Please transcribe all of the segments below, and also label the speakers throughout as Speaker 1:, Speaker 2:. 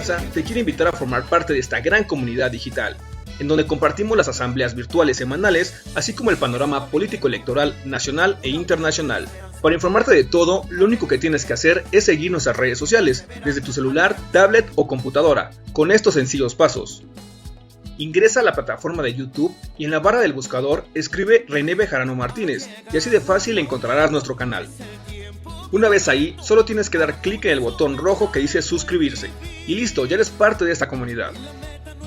Speaker 1: Esperanza te quiere invitar a formar parte de esta gran comunidad digital, en donde compartimos las asambleas virtuales semanales, así como el panorama político-electoral nacional e internacional. Para informarte de todo, lo único que tienes que hacer es seguir nuestras redes sociales, desde tu celular, tablet o computadora, con estos sencillos pasos. Ingresa a la plataforma de YouTube y en la barra del buscador escribe René Bejarano Martínez y así de fácil encontrarás nuestro canal. Una vez ahí, solo tienes que dar clic en el botón rojo que dice suscribirse y listo, ya eres parte de esta comunidad.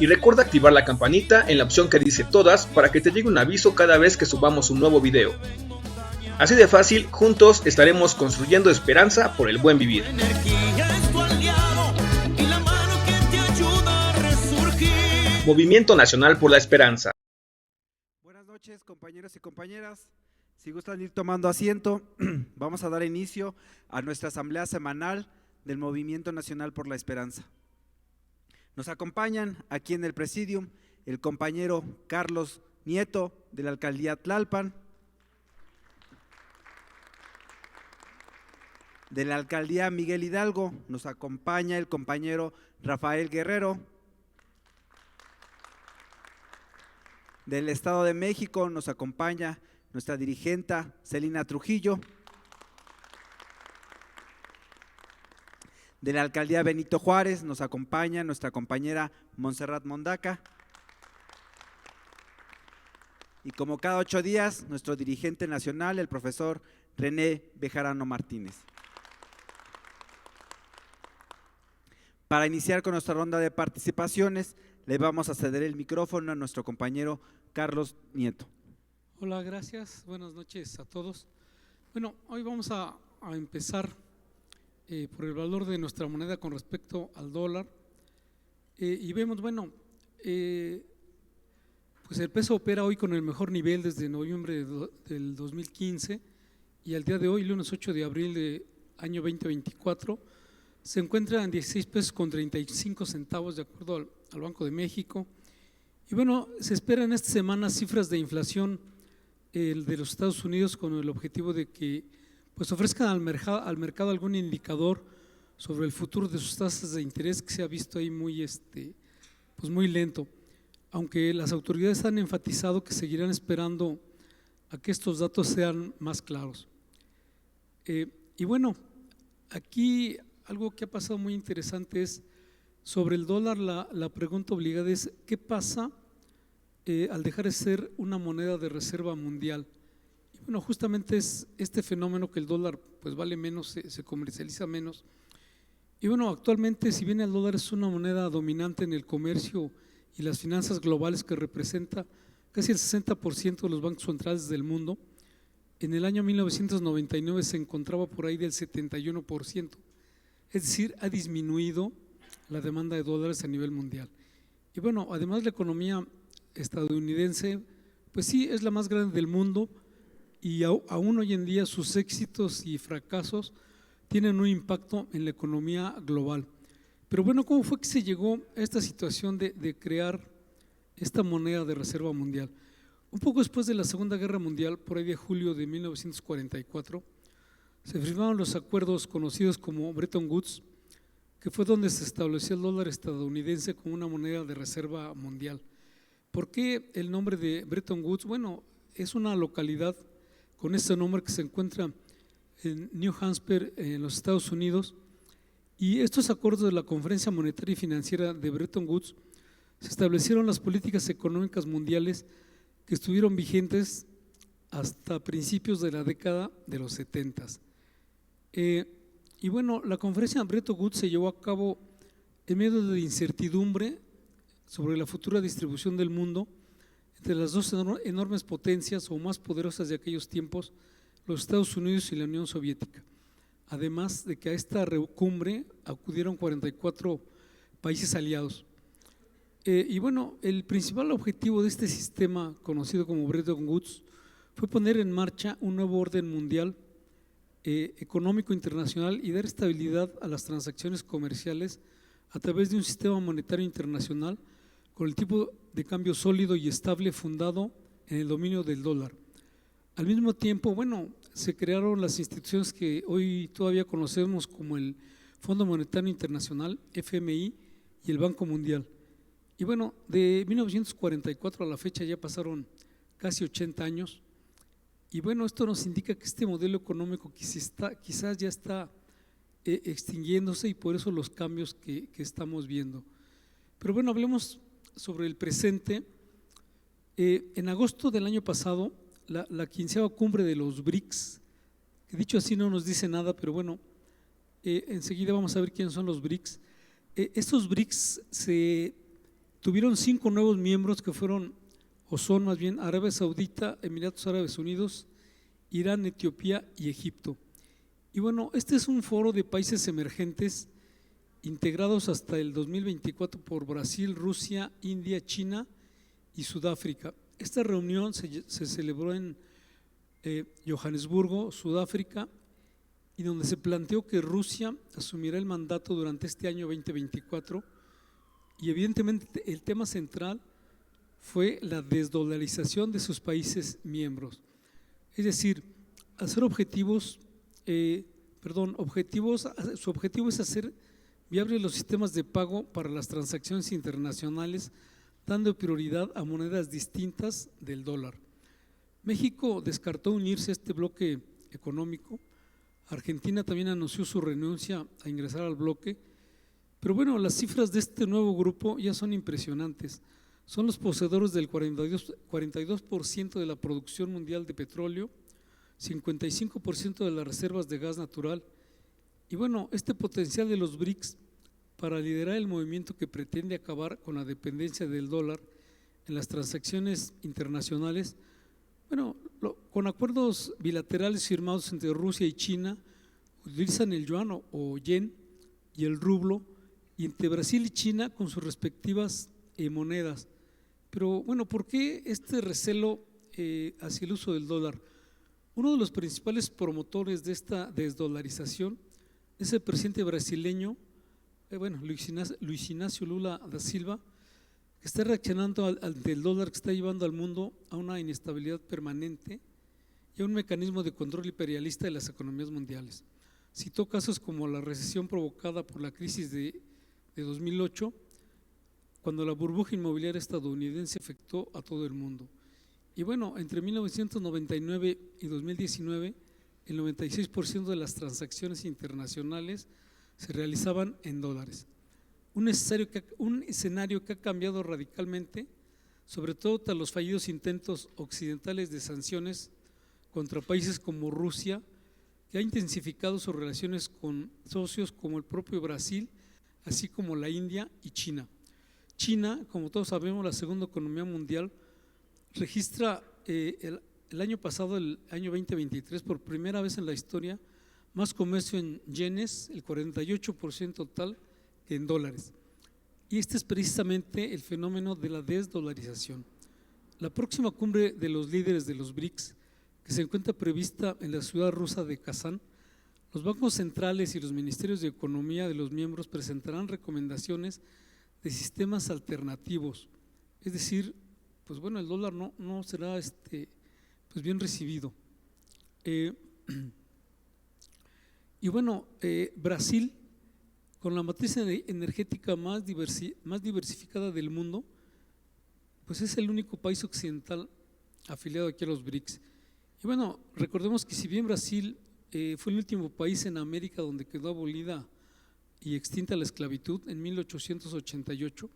Speaker 1: Y recuerda activar la campanita en la opción que dice todas para que te llegue un aviso cada vez que subamos un nuevo video. Así de fácil, juntos estaremos construyendo esperanza por el buen vivir. Movimiento Nacional por la Esperanza.
Speaker 2: Buenas noches, compañeros y compañeras. Si gustan ir tomando asiento, vamos a dar inicio a nuestra asamblea semanal del Movimiento Nacional por la Esperanza. Nos acompañan aquí en el presidium el compañero Carlos Nieto de la Alcaldía Tlalpan, de la Alcaldía Miguel Hidalgo nos acompaña el compañero Rafael Guerrero, del Estado de México nos acompaña nuestra dirigenta Celina Trujillo, de la Alcaldía Benito Juárez nos acompaña nuestra compañera Montserrat Mondaca y como cada 8 días nuestro dirigente nacional, el profesor René Bejarano Martínez. Para iniciar con nuestra ronda de participaciones, le vamos a ceder el micrófono a nuestro compañero Carlos Nieto.
Speaker 3: Hola, gracias. Buenas noches a todos. Bueno, hoy vamos a empezar por el valor de nuestra moneda con respecto al dólar. Y vemos, bueno, pues el peso opera hoy con el mejor nivel desde noviembre del 2015 y al día de hoy, lunes 8 de abril de año 2024, se encuentra en 16 pesos con 35 centavos de acuerdo al Banco de México. Y bueno, se esperan esta semana cifras de inflación de los Estados Unidos con el objetivo de que pues ofrezcan al mercado algún indicador sobre el futuro de sus tasas de interés que se ha visto ahí muy lento, aunque las autoridades han enfatizado que seguirán esperando a que estos datos sean más claros. Y bueno, aquí algo que ha pasado muy interesante es sobre el dólar. La pregunta obligada es ¿qué pasa al dejar de ser una moneda de reserva mundial? Y bueno, justamente es este fenómeno que el dólar pues vale menos, se comercializa menos. Y bueno, actualmente si bien el dólar es una moneda dominante en el comercio y las finanzas globales que representa casi el 60% de los bancos centrales del mundo, en el año 1999 se encontraba por ahí del 71%. Es decir, ha disminuido la demanda de dólares a nivel mundial. Y bueno, además la economía estadounidense, pues sí, es la más grande del mundo y aún hoy en día sus éxitos y fracasos tienen un impacto en la economía global. Pero bueno, ¿cómo fue que se llegó a esta situación de crear esta moneda de reserva mundial? Un poco después de la Segunda Guerra Mundial, por ahí de julio de 1944, se firmaron los acuerdos conocidos como Bretton Woods, que fue donde se estableció el dólar estadounidense como una moneda de reserva mundial. ¿Por qué el nombre de Bretton Woods? Bueno, es una localidad con este nombre que se encuentra en New Hampshire, en los Estados Unidos, y estos acuerdos de la Conferencia Monetaria y Financiera de Bretton Woods se establecieron las políticas económicas mundiales que estuvieron vigentes hasta principios de la década de los 70s. Y bueno, la conferencia de Bretton Woods se llevó a cabo en medio de incertidumbre sobre la futura distribución del mundo entre las dos enormes potencias o más poderosas de aquellos tiempos, los Estados Unidos y la Unión Soviética. Además de que a esta cumbre acudieron 44 países aliados. Y bueno, el principal objetivo de este sistema conocido como Bretton Woods fue poner en marcha un nuevo orden mundial económico internacional y dar estabilidad a las transacciones comerciales a través de un sistema monetario internacional con el tipo de cambio sólido y estable fundado en el dominio del dólar. Al mismo tiempo, bueno, se crearon las instituciones que hoy todavía conocemos como el Fondo Monetario Internacional, FMI, y el Banco Mundial. Y bueno, de 1944 a la fecha ya pasaron casi 80 años. Y bueno, esto nos indica que este modelo económico quizás ya está extinguiéndose, y por eso los cambios que estamos viendo. Pero bueno, hablemos sobre el presente. En agosto del año pasado, la 15ª cumbre de los BRICS, que dicho así no nos dice nada, pero bueno, enseguida vamos a ver quiénes son los BRICS. Estos BRICS tuvieron 5 nuevos miembros que fueron, o son más bien, Arabia Saudita, Emiratos Árabes Unidos, Irán, Etiopía y Egipto. Y bueno, este es un foro de países emergentes integrados hasta el 2024 por Brasil, Rusia, India, China y Sudáfrica. Esta reunión se celebró en Johannesburgo, Sudáfrica, y donde se planteó que Rusia asumirá el mandato durante este año 2024, y evidentemente el tema central fue la desdolarización de sus países miembros. Es decir, su objetivo es hacer viables los sistemas de pago para las transacciones internacionales, dando prioridad a monedas distintas del dólar. México descartó unirse a este bloque económico. Argentina también anunció su renuncia a ingresar al bloque. Pero bueno, las cifras de este nuevo grupo ya son impresionantes. Son los poseedores del 42% de la producción mundial de petróleo, 55% de las reservas de gas natural. Y bueno, este potencial de los BRICS para liderar el movimiento que pretende acabar con la dependencia del dólar en las transacciones internacionales, bueno, con acuerdos bilaterales firmados entre Rusia y China, utilizan el yuan o yen y el rublo, y entre Brasil y China con sus respectivas monedas. Pero bueno, ¿por qué este recelo hacia el uso del dólar? Uno de los principales promotores de esta desdolarización es el presidente brasileño, Luiz Inácio Lula da Silva, que está reaccionando ante el dólar que está llevando al mundo a una inestabilidad permanente y a un mecanismo de control imperialista de las economías mundiales. Citó casos como la recesión provocada por la crisis de 2008, cuando la burbuja inmobiliaria estadounidense afectó a todo el mundo. Y bueno, entre 1999 y 2019, el 96% de las transacciones internacionales se realizaban en dólares. Un escenario que ha cambiado radicalmente, sobre todo tras los fallidos intentos occidentales de sanciones contra países como Rusia, que ha intensificado sus relaciones con socios como el propio Brasil, así como la India y China. China, como todos sabemos, la segunda economía mundial, registra el año pasado, el año 2023, por primera vez en la historia, más comercio en yenes, el 48% total, que en dólares. Y este es precisamente el fenómeno de la desdolarización. La próxima cumbre de los líderes de los BRICS, que se encuentra prevista en la ciudad rusa de Kazán, los bancos centrales y los ministerios de economía de los miembros presentarán recomendaciones de sistemas alternativos. Es decir, pues bueno, el dólar no será pues bien recibido. Y bueno, Brasil, con la matriz energética más diversificada del mundo, pues es el único país occidental afiliado aquí a los BRICS. Y bueno, recordemos que si bien Brasil fue el último país en América donde quedó abolida y extinta la esclavitud en 1888,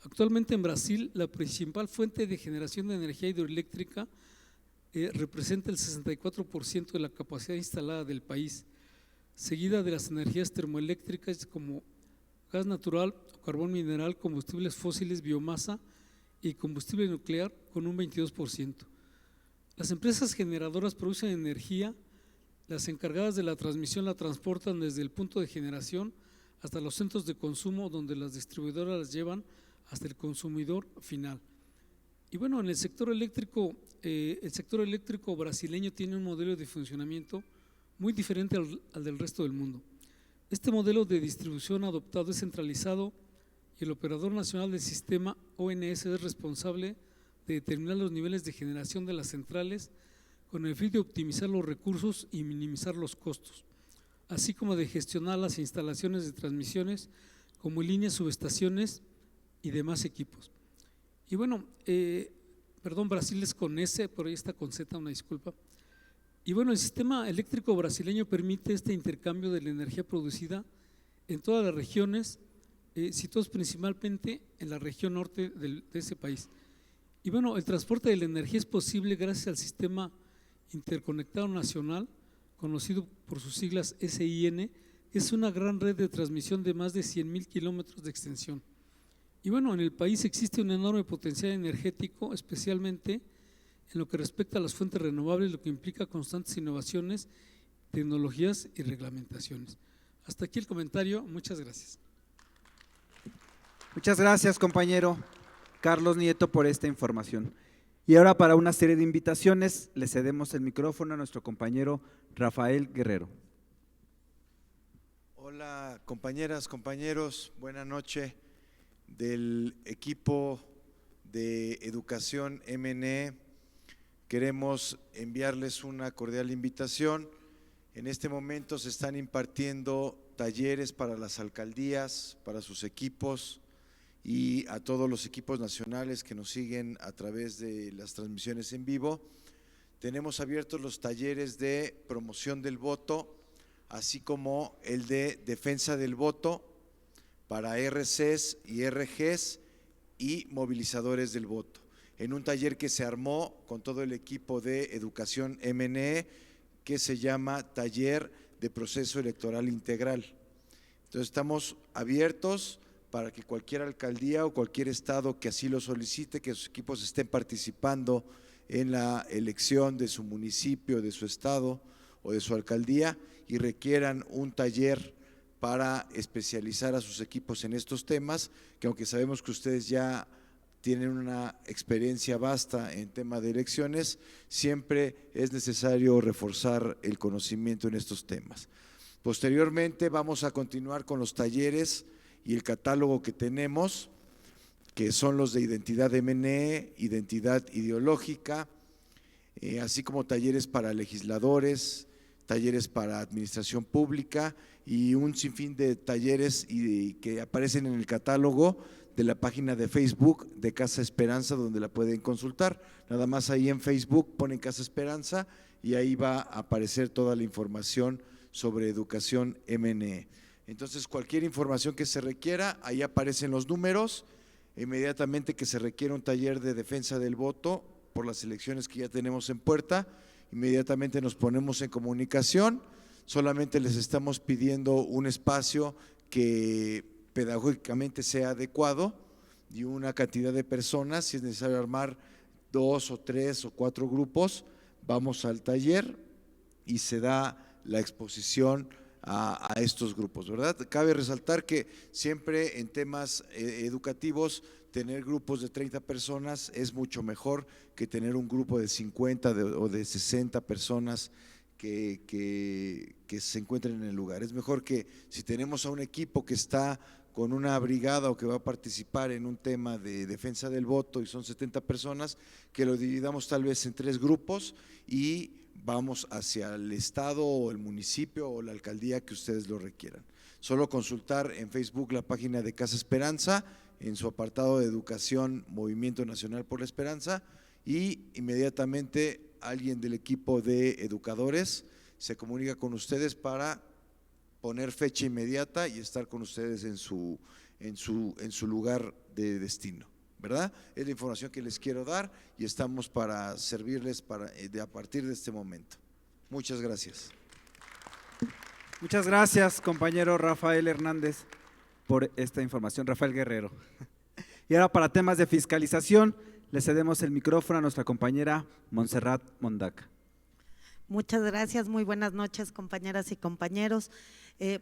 Speaker 3: actualmente en Brasil la principal fuente de generación de energía hidroeléctrica representa el 64% de la capacidad instalada del país, seguida de las energías termoeléctricas como gas natural o carbón mineral, combustibles fósiles, biomasa y combustible nuclear con un 22%. Las empresas generadoras producen energía, las encargadas de la transmisión la transportan desde el punto de generación hasta los centros de consumo, donde las distribuidoras las llevan hasta el consumidor final. Y bueno, en el sector eléctrico brasileño tiene un modelo de funcionamiento muy diferente al del resto del mundo. Este modelo de distribución adoptado es centralizado y el operador nacional del sistema, ONS, es responsable de determinar los niveles de generación de las centrales con el fin de optimizar los recursos y minimizar los costos, así como de gestionar las instalaciones de transmisiones como líneas, subestaciones y demás equipos. Y bueno, perdón, Brasil es con S, por ahí está con Z, una disculpa. Y bueno, el sistema eléctrico brasileño permite este intercambio de la energía producida en todas las regiones, situados principalmente en la región norte de ese país. Y bueno, el transporte de la energía es posible gracias al sistema interconectado nacional, conocido por sus siglas SIN, que es una gran red de transmisión de más de 100,000 kilómetros de extensión. Y bueno, en el país existe un enorme potencial energético, especialmente en lo que respecta a las fuentes renovables, lo que implica constantes innovaciones, tecnologías y reglamentaciones. Hasta aquí el comentario, muchas gracias.
Speaker 2: Muchas gracias, compañero Carlos Nieto, por esta información. Y ahora, para una serie de invitaciones, le cedemos el micrófono a nuestro compañero Rafael Guerrero.
Speaker 4: Hola, compañeras, compañeros, buena noche. Del equipo de Educación MNE, queremos enviarles una cordial invitación. En este momento se están impartiendo talleres para las alcaldías, para sus equipos y a todos los equipos nacionales que nos siguen a través de las transmisiones en vivo. Tenemos abiertos los talleres de promoción del voto, así como el de defensa del voto para RCs y RGs y movilizadores del voto, en un taller que se armó con todo el equipo de Educación MNE, que se llama Taller de Proceso Electoral Integral. Entonces estamos abiertos para que cualquier alcaldía o cualquier estado que así lo solicite, que sus equipos estén participando en la elección de su municipio, de su estado o de su alcaldía y requieran un taller para especializar a sus equipos en estos temas, que aunque sabemos que ustedes ya tienen una experiencia vasta en tema de elecciones, siempre es necesario reforzar el conocimiento en estos temas. Posteriormente vamos a continuar con los talleres y el catálogo que tenemos, que son los de identidad MNE, identidad ideológica, así como talleres para legisladores, talleres para administración pública y un sinfín de talleres que aparecen en el catálogo de la página de Facebook de Casa Esperanza, donde la pueden consultar. Nada más ahí en Facebook ponen Casa Esperanza y ahí va a aparecer toda la información sobre Educación MNE. Entonces, cualquier información que se requiera, ahí aparecen los números. Inmediatamente que se requiera un taller de defensa del voto por las elecciones que ya tenemos en puerta, inmediatamente nos ponemos en comunicación. Solamente les estamos pidiendo un espacio que pedagógicamente sea adecuado y una cantidad de personas. Si es necesario armar 2 o 3 o 4 grupos, vamos al taller y se da la exposición a estos grupos, ¿verdad? Cabe resaltar que siempre en temas educativos tener grupos de 30 personas es mucho mejor que tener un grupo de 50 o de 60 personas que se encuentren en el lugar. Es mejor que si tenemos a un equipo que está con una brigada o que va a participar en un tema de defensa del voto y son 70 personas, que lo dividamos tal vez en 3 grupos y vamos hacia el estado o el municipio o la alcaldía que ustedes lo requieran. Solo consultar en Facebook la página de Casa Esperanza, en su apartado de Educación, Movimiento Nacional por la Esperanza, y inmediatamente alguien del equipo de educadores se comunica con ustedes para poner fecha inmediata y estar con ustedes en su lugar de destino, ¿verdad? Es la información que les quiero dar y estamos para servirles a partir de este momento. Muchas gracias.
Speaker 2: Muchas gracias, compañero Rafael Hernández, por esta información. Rafael Guerrero. Y ahora, para temas de fiscalización, le cedemos el micrófono a nuestra compañera Montserrat Mondaca.
Speaker 5: Muchas gracias, muy buenas noches, compañeras y compañeros.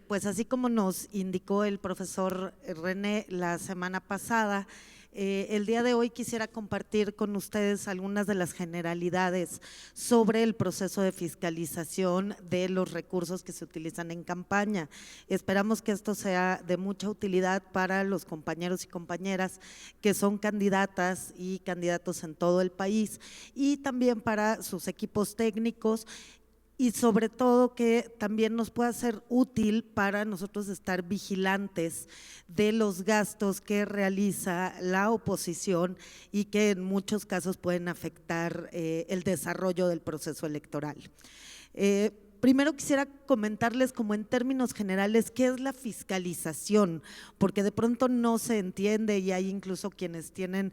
Speaker 5: Pues así como nos indicó el profesor René la semana pasada, el día de hoy quisiera compartir con ustedes algunas de las generalidades sobre el proceso de fiscalización de los recursos que se utilizan en campaña. Esperamos que esto sea de mucha utilidad para los compañeros y compañeras que son candidatas y candidatos en todo el país y también para sus equipos técnicos y sobre todo que también nos pueda ser útil para nosotros estar vigilantes de los gastos que realiza la oposición y que en muchos casos pueden afectar el desarrollo del proceso electoral. Primero quisiera comentarles como en términos generales qué es la fiscalización, porque de pronto no se entiende y hay incluso quienes tienen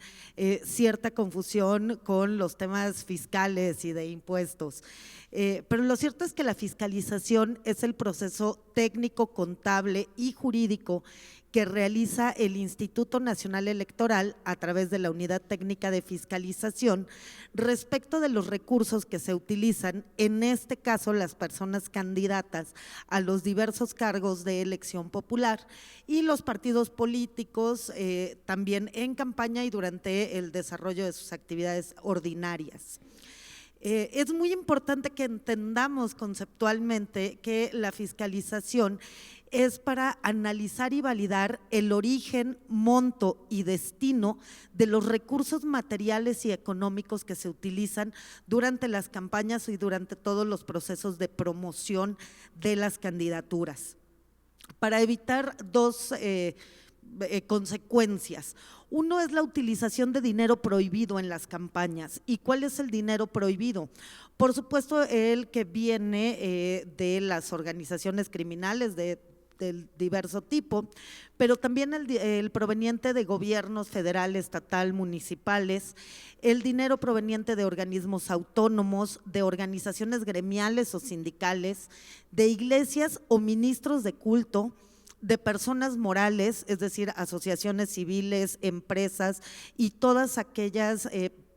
Speaker 5: cierta confusión con los temas fiscales y de impuestos. Pero lo cierto es que la fiscalización es el proceso técnico, contable y jurídico que realiza el Instituto Nacional Electoral a través de la Unidad Técnica de Fiscalización respecto de los recursos que se utilizan, en este caso las personas candidatas a los diversos cargos de elección popular y los partidos políticos también en campaña y durante el desarrollo de sus actividades ordinarias. Es muy importante que entendamos conceptualmente que la fiscalización es para analizar y validar el origen, monto y destino de los recursos materiales y económicos que se utilizan durante las campañas y durante todos los procesos de promoción de las candidaturas, para evitar dos consecuencias. Uno es la utilización de dinero prohibido en las campañas. ¿Y cuál es el dinero prohibido? Por supuesto, el que viene de las organizaciones criminales del diverso tipo, pero también el proveniente de gobiernos federal, estatal, municipales, el dinero proveniente de organismos autónomos, de organizaciones gremiales o sindicales, de iglesias o ministros de culto, de personas morales, es decir, asociaciones civiles, empresas y todas aquellas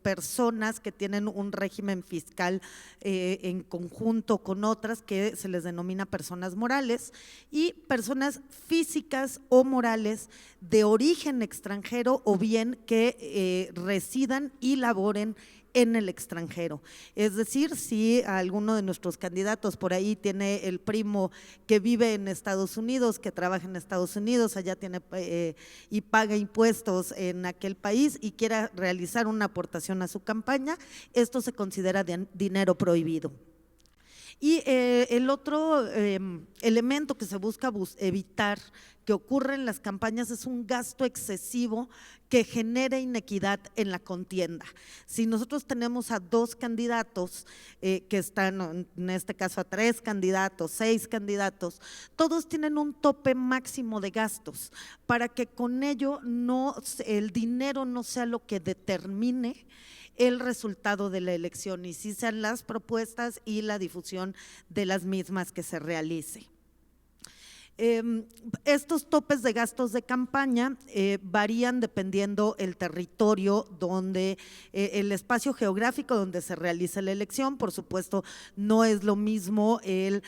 Speaker 5: personas que tienen un régimen fiscal en conjunto con otras que se les denomina personas morales, y personas físicas o morales de origen extranjero o bien que residan y laboren en el extranjero. Es decir, si alguno de nuestros candidatos por ahí tiene el primo que vive en Estados Unidos, que trabaja en Estados Unidos, allá tiene y paga impuestos en aquel país y quiera realizar una aportación a su campaña, esto se considera dinero prohibido. Y el otro elemento que se busca evitar que ocurre en las campañas es un gasto excesivo que genere inequidad en la contienda. Si nosotros tenemos a 2 candidatos que están, en este caso a 3 candidatos, 6 candidatos, todos tienen un tope máximo de gastos para que con ello el dinero no sea lo que determine el resultado de la elección y sí sean las propuestas y la difusión de las mismas que se realice. Estos topes de gastos de campaña varían dependiendo el territorio donde, el espacio geográfico donde se realiza la elección. Por supuesto, no es lo mismo el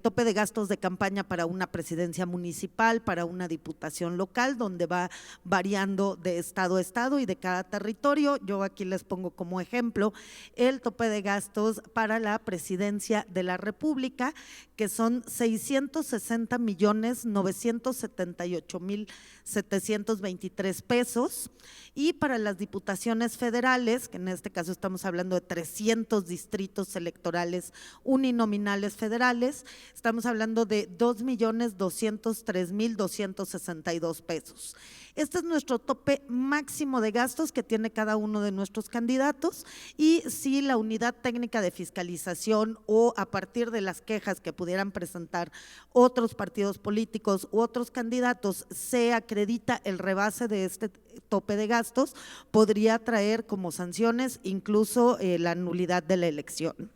Speaker 5: tope de gastos de campaña para una presidencia municipal, para una diputación local, donde va variando de estado a estado y de cada territorio. Yo aquí les pongo como ejemplo el tope de gastos para la presidencia de la República, que son 660,978,723 pesos, y para las diputaciones federales, que en este caso estamos hablando de 300 distritos electorales uninominales federales, estamos hablando de 2,203,262 pesos. Este es nuestro tope máximo de gastos que tiene cada uno de nuestros candidatos, y si la unidad técnica de fiscalización o a partir de las quejas que pudieran presentar otros partidos políticos u otros candidatos se acredita el rebase de este tope de gastos, podría traer como sanciones incluso la nulidad de la elección.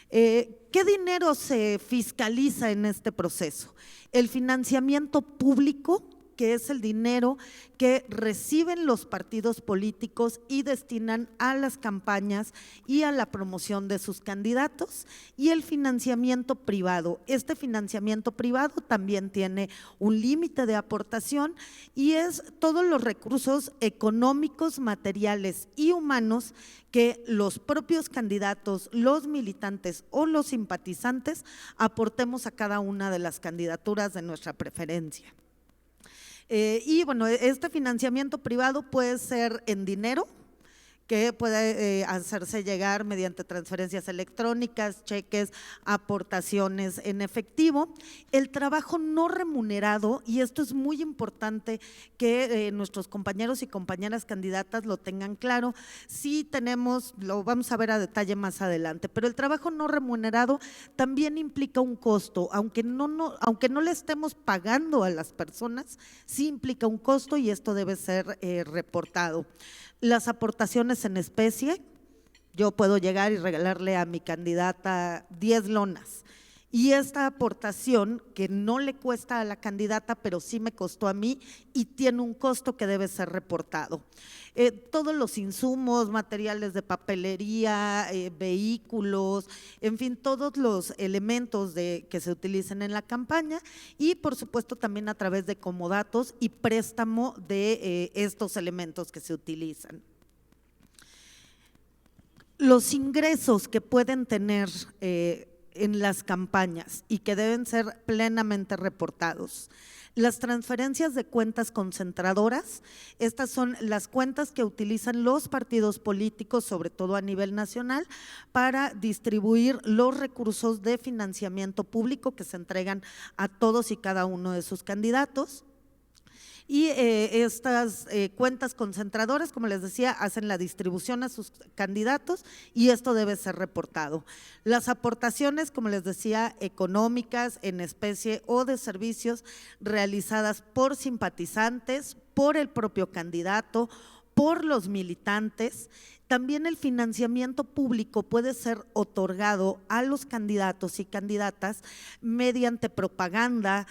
Speaker 5: ¿Qué dinero se fiscaliza en este proceso? El financiamiento público, que es el dinero que reciben los partidos políticos y destinan a las campañas y a la promoción de sus candidatos, y el financiamiento privado. Este financiamiento privado también tiene un límite de aportación y es todos los recursos económicos, materiales y humanos que los propios candidatos, los militantes o los simpatizantes aportemos a cada una de las candidaturas de nuestra preferencia. Y bueno, este financiamiento privado puede ser en dinero, que puede hacerse llegar mediante transferencias electrónicas, cheques, aportaciones en efectivo. El trabajo no remunerado, y esto es muy importante que nuestros compañeros y compañeras candidatas lo tengan claro, sí tenemos, lo vamos a ver a detalle más adelante, pero el trabajo no remunerado también implica un costo, aunque no le estemos pagando a las personas, sí implica un costo y esto debe ser reportado. Las aportaciones en especie, yo puedo llegar y regalarle a mi candidata 10 lonas y esta aportación que no le cuesta a la candidata, pero sí me costó a mí y tiene un costo que debe ser reportado. Todos los insumos, materiales de papelería, vehículos, en fin, todos los elementos que se utilicen en la campaña y por supuesto también a través de comodatos y préstamo de estos elementos que se utilizan. Los ingresos que pueden tener en las campañas y que deben ser plenamente reportados. Las transferencias de cuentas concentradoras, estas son las cuentas que utilizan los partidos políticos, sobre todo a nivel nacional, para distribuir los recursos de financiamiento público que se entregan a todos y cada uno de sus candidatos. Y estas cuentas concentradoras, como les decía, hacen la distribución a sus candidatos y esto debe ser reportado. Las aportaciones, como les decía, económicas, en especie o de servicios realizadas por simpatizantes, por el propio candidato, por los militantes. También el financiamiento público puede ser otorgado a los candidatos y candidatas mediante propaganda,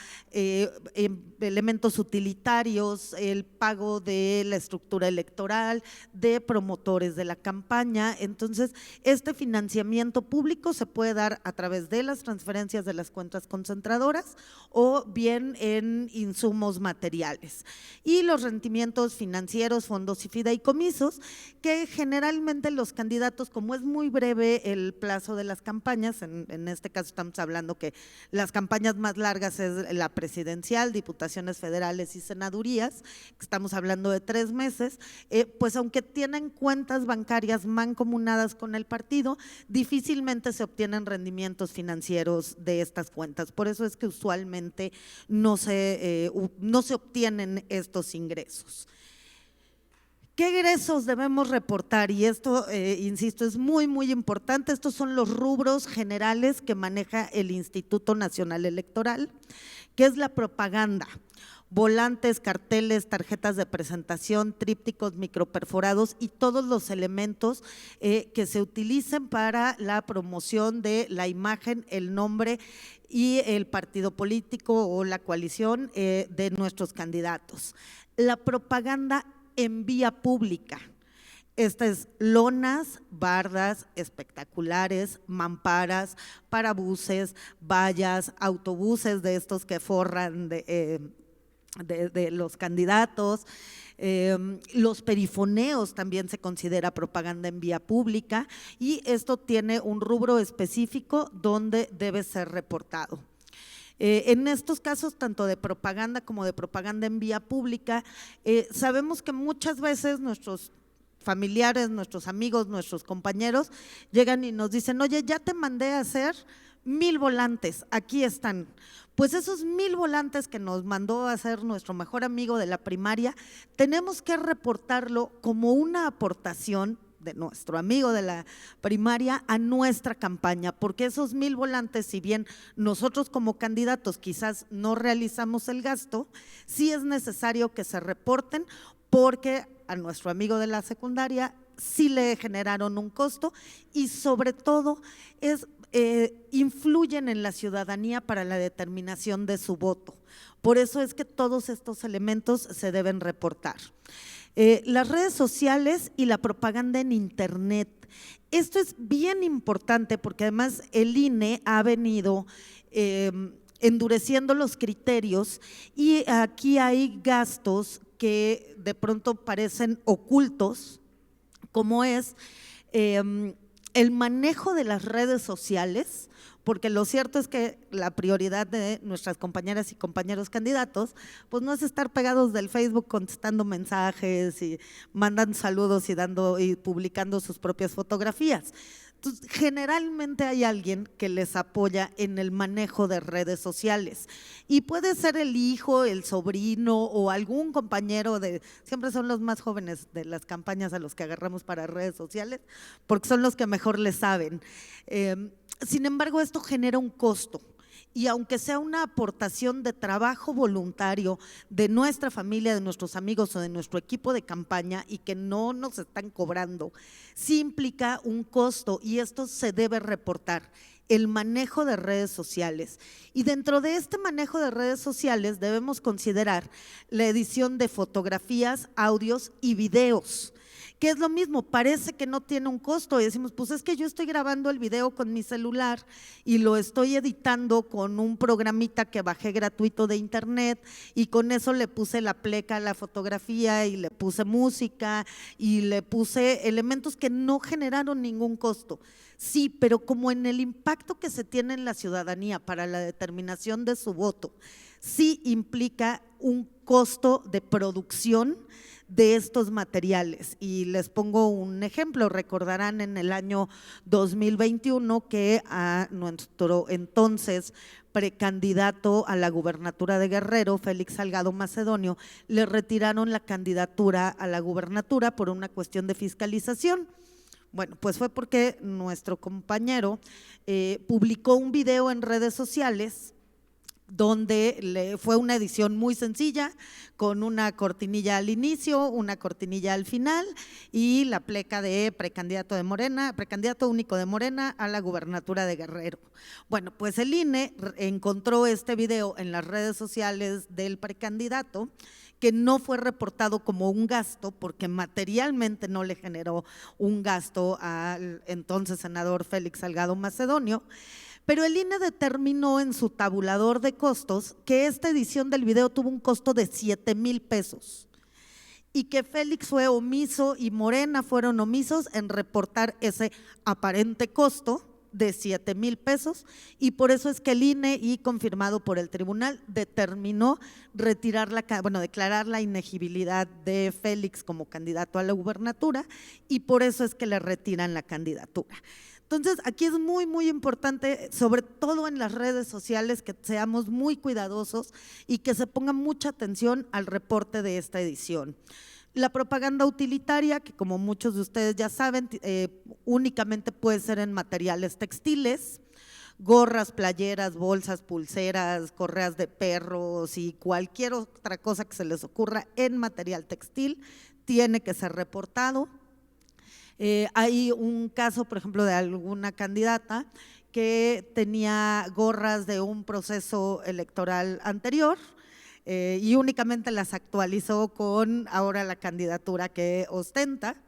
Speaker 5: elementos utilitarios, el pago de la estructura electoral, de promotores de la campaña. Entonces, este financiamiento público se puede dar a través de las transferencias de las cuentas concentradoras o bien en insumos materiales. Y los rendimientos financieros, fondos y fideicomisos que generalmente los candidatos, como es muy breve el plazo de las campañas, en este caso estamos hablando que las campañas más largas es la presidencial, diputaciones federales y senadurías, estamos hablando de 3 meses, pues aunque tienen cuentas bancarias mancomunadas con el partido, difícilmente se obtienen rendimientos financieros de estas cuentas, por eso es que usualmente no se obtienen estos ingresos. ¿Qué egresos debemos reportar? Y esto, insisto, es muy, muy importante. Estos son los rubros generales que maneja el Instituto Nacional Electoral, que es la propaganda, volantes, carteles, tarjetas de presentación, trípticos, microperforados y todos los elementos que se utilicen para la promoción de la imagen, el nombre y el partido político o la coalición de nuestros candidatos. La propaganda en vía pública. Estas lonas, bardas, espectaculares, mamparas, parabuses, vallas, autobuses de estos que forran de los candidatos, los perifoneos también se considera propaganda en vía pública y esto tiene un rubro específico donde debe ser reportado. En estos casos, tanto de propaganda como de propaganda en vía pública, sabemos que muchas veces nuestros familiares, nuestros amigos, nuestros compañeros llegan y nos dicen, oye, ya te mandé a hacer 1000 volantes, aquí están. Pues esos 1000 volantes que nos mandó a hacer nuestro mejor amigo de la primaria, tenemos que reportarlo como una aportación de nuestro amigo de la primaria a nuestra campaña, porque esos 1000 volantes, si bien nosotros como candidatos quizás no realizamos el gasto, sí es necesario que se reporten porque a nuestro amigo de la secundaria sí le generaron un costo y sobre todo influyen en la ciudadanía para la determinación de su voto. Por eso es que todos estos elementos se deben reportar. Las redes sociales y la propaganda en internet. Esto es bien importante porque además el INE ha venido endureciendo los criterios y aquí hay gastos que de pronto parecen ocultos, como es el manejo de las redes sociales, porque lo cierto es que la prioridad de nuestras compañeras y compañeros candidatos, pues no es estar pegados del Facebook contestando mensajes y mandando saludos y publicando sus propias fotografías. Entonces, generalmente hay alguien que les apoya en el manejo de redes sociales y puede ser el hijo, el sobrino o algún compañero siempre son los más jóvenes de las campañas a los que agarramos para redes sociales porque son los que mejor les saben. Sin embargo, esto genera un costo. Y aunque sea una aportación de trabajo voluntario de nuestra familia, de nuestros amigos o de nuestro equipo de campaña y que no nos están cobrando, sí implica un costo y esto se debe reportar, el manejo de redes sociales. Y dentro de este manejo de redes sociales debemos considerar la edición de fotografías, audios y videos, que es lo mismo, parece que no tiene un costo y decimos, pues es que yo estoy grabando el video con mi celular y lo estoy editando con un programita que bajé gratuito de internet y con eso le puse la pleca a la fotografía y le puse música y le puse elementos que no generaron ningún costo. Sí, pero como en el impacto que se tiene en la ciudadanía para la determinación de su voto, sí implica un costo de producción de estos materiales. Y les pongo un ejemplo, recordarán en el año 2021 que a nuestro entonces precandidato a la gubernatura de Guerrero, Félix Salgado Macedonio, le retiraron la candidatura a la gubernatura por una cuestión de fiscalización. Bueno, pues fue porque nuestro compañero publicó un video en redes sociales donde fue una edición muy sencilla con una cortinilla al inicio, una cortinilla al final y la pleca de precandidato de Morena, precandidato único de Morena a la gubernatura de Guerrero. Bueno, pues el INE encontró este video en las redes sociales del precandidato que no fue reportado como un gasto porque materialmente no le generó un gasto al entonces senador Félix Salgado Macedonio. Pero el INE determinó en su tabulador de costos que esta edición del video tuvo un costo de 7,000 pesos y que Félix fue omiso y Morena fueron omisos en reportar ese aparente costo de 7,000 pesos y por eso es que el INE, y confirmado por el tribunal, determinó declarar la inegibilidad de Félix como candidato a la gubernatura y por eso es que le retiran la candidatura. Entonces, aquí es muy, muy importante, sobre todo en las redes sociales, que seamos muy cuidadosos y que se ponga mucha atención al reporte de esta edición. La propaganda utilitaria, que como muchos de ustedes ya saben, únicamente puede ser en materiales textiles, gorras, playeras, bolsas, pulseras, correas de perros y cualquier otra cosa que se les ocurra en material textil, tiene que ser reportado. Hay un caso, por ejemplo, de alguna candidata que tenía gorras de un proceso electoral anterior y únicamente las actualizó con ahora la candidatura que ostenta.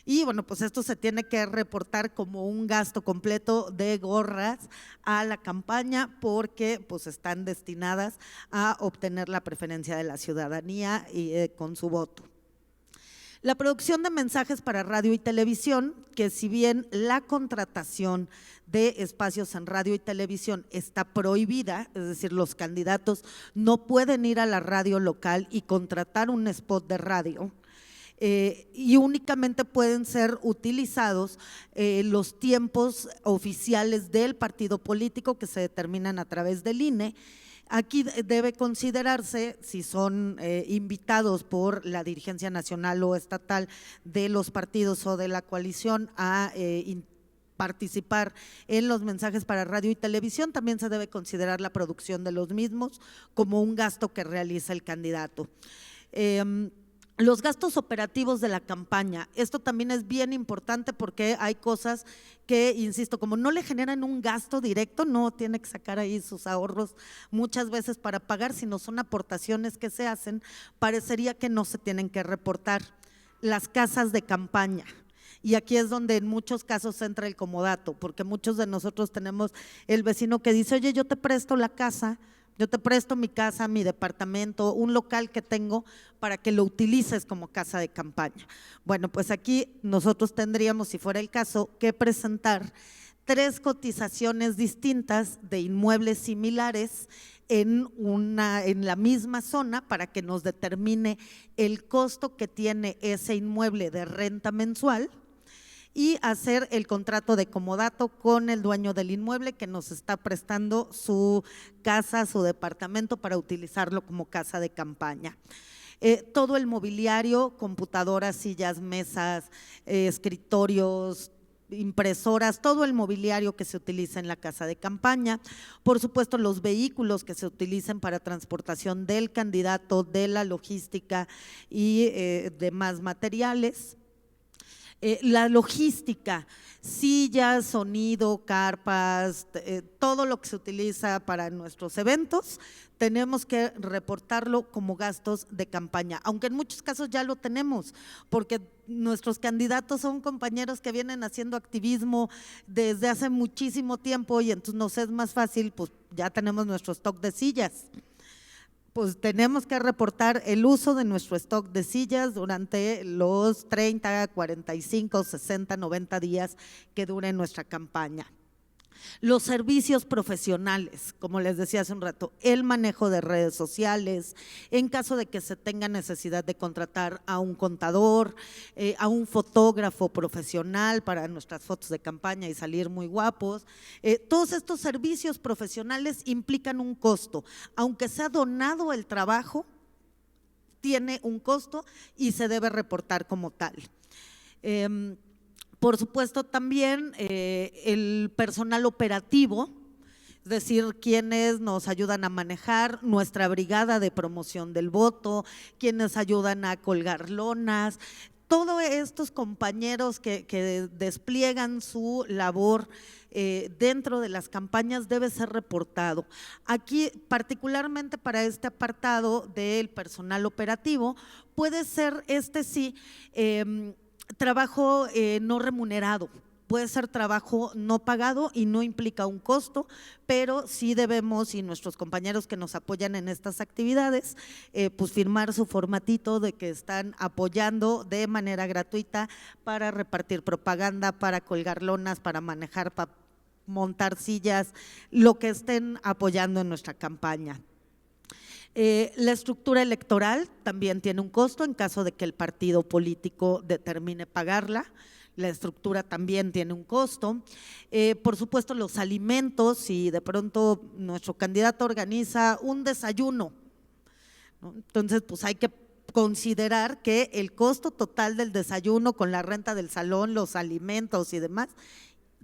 Speaker 5: Y bueno, pues esto se tiene que reportar como un gasto completo de gorras a la campaña porque pues están destinadas a obtener la preferencia de la ciudadanía y con su voto. La producción de mensajes para radio y televisión, que si bien la contratación de espacios en radio y televisión está prohibida, es decir, los candidatos no pueden ir a la radio local y contratar un spot de radio, y únicamente pueden ser utilizados los tiempos oficiales del partido político que se determinan a través del INE. Aquí debe considerarse si son invitados por la dirigencia nacional o estatal de los partidos o de la coalición a participar en los mensajes para radio y televisión, también se debe considerar la producción de los mismos como un gasto que realiza el candidato. Los gastos operativos de la campaña, esto también es bien importante porque hay cosas que, insisto, como no le generan un gasto directo, no tiene que sacar ahí sus ahorros muchas veces para pagar, sino son aportaciones que se hacen, parecería que no se tienen que reportar. Las casas de campaña. Y aquí es donde en muchos casos entra el comodato, porque muchos de nosotros tenemos el vecino que dice, oye, yo te presto la casa Yo te presto mi casa, mi departamento, un local que tengo para que lo utilices como casa de campaña. Bueno, pues aquí nosotros tendríamos, si fuera el caso, que presentar 3 cotizaciones distintas de inmuebles similares en la misma zona para que nos determine el costo que tiene ese inmueble de renta mensual y hacer el contrato de comodato con el dueño del inmueble que nos está prestando su casa, su departamento para utilizarlo como casa de campaña. Todo el mobiliario, computadoras, sillas, mesas, escritorios, impresoras, todo el mobiliario que se utiliza en la casa de campaña, por supuesto los vehículos que se utilicen para transportación del candidato, de la logística y demás materiales. La logística, sillas, sonido, carpas, todo lo que se utiliza para nuestros eventos, tenemos que reportarlo como gastos de campaña, aunque en muchos casos ya lo tenemos, porque nuestros candidatos son compañeros que vienen haciendo activismo desde hace muchísimo tiempo y entonces nos es más fácil, pues ya tenemos nuestro stock de sillas. Pues tenemos que reportar el uso de nuestro stock de sillas durante los 30, 45, 60, 90 días que dure nuestra campaña. Los servicios profesionales, como les decía hace un rato, el manejo de redes sociales, en caso de que se tenga necesidad de contratar a un contador, a un fotógrafo profesional para nuestras fotos de campaña y salir muy guapos. Todos estos servicios profesionales implican un costo, aunque sea donado el trabajo, tiene un costo y se debe reportar como tal. Por supuesto también el personal operativo, es decir, quienes nos ayudan a manejar nuestra brigada de promoción del voto, quienes ayudan a colgar lonas, todos estos compañeros que despliegan su labor dentro de las campañas debe ser reportado. Aquí, particularmente para este apartado del personal operativo, puede ser sí, trabajo no remunerado, puede ser trabajo no pagado y no implica un costo, pero sí debemos, y nuestros compañeros que nos apoyan en estas actividades, pues firmar su formatito de que están apoyando de manera gratuita para repartir propaganda, para colgar lonas, para manejar, para montar sillas, lo que estén apoyando en nuestra campaña. La estructura electoral también tiene un costo en caso de que el partido político determine pagarla. La estructura también tiene un costo. Por supuesto, los alimentos, si de pronto nuestro candidato organiza un desayuno, ¿no? Entonces pues hay que considerar que el costo total del desayuno con la renta del salón, los alimentos y demás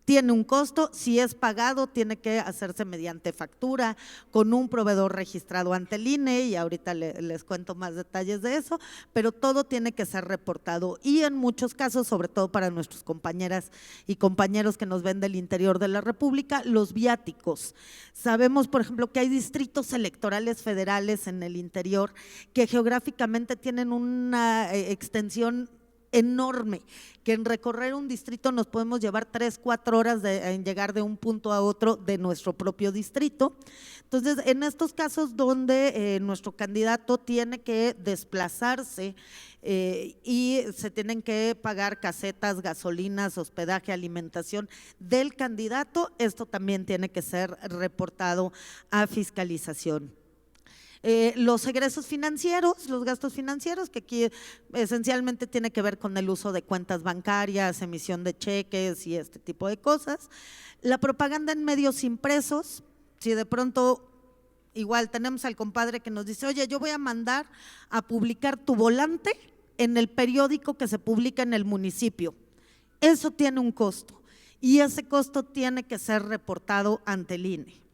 Speaker 5: tiene un costo. Si es pagado tiene que hacerse mediante factura con un proveedor registrado ante el INE y ahorita les cuento más detalles de eso, pero todo tiene que ser reportado y en muchos casos, sobre todo para nuestros compañeras y compañeros que nos ven del interior de la República, los viáticos. Sabemos, por ejemplo, que hay distritos electorales federales en el interior que geográficamente tienen una extensión enorme, que en recorrer un distrito nos podemos llevar 3, 4 horas en llegar de un punto a otro de nuestro propio distrito. Entonces, en estos casos donde nuestro candidato tiene que desplazarse y se tienen que pagar casetas, gasolinas, hospedaje, alimentación del candidato, esto también tiene que ser reportado a fiscalización. Los egresos financieros, los gastos financieros, que aquí esencialmente tiene que ver con el uso de cuentas bancarias, emisión de cheques y este tipo de cosas. La propaganda en medios impresos, si de pronto igual tenemos al compadre que nos dice, oye, yo voy a mandar a publicar tu volante en el periódico que se publica en el municipio, eso tiene un costo y ese costo tiene que ser reportado ante el INE.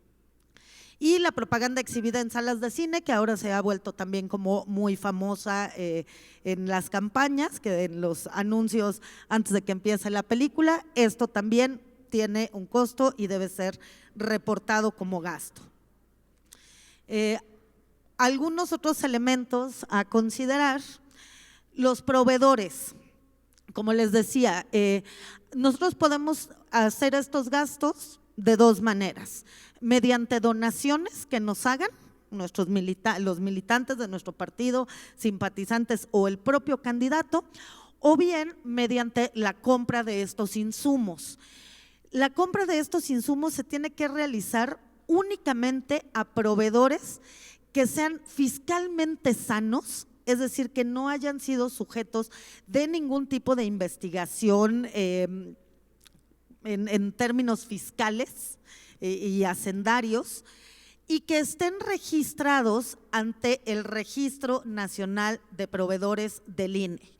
Speaker 5: Y la propaganda exhibida en salas de cine, que ahora se ha vuelto también como muy famosa en las campañas, que en los anuncios antes de que empiece la película, esto también tiene un costo y debe ser reportado como gasto. Algunos otros elementos a considerar, los proveedores. Como les decía, nosotros podemos hacer estos gastos de 2 maneras, mediante donaciones que nos hagan los militantes de nuestro partido, simpatizantes o el propio candidato, o bien mediante la compra de estos insumos. La compra de estos insumos se tiene que realizar únicamente a proveedores que sean fiscalmente sanos, es decir, que no hayan sido sujetos de ningún tipo de investigación en términos fiscales y hacendarios, y que estén registrados ante el Registro Nacional de Proveedores del INE.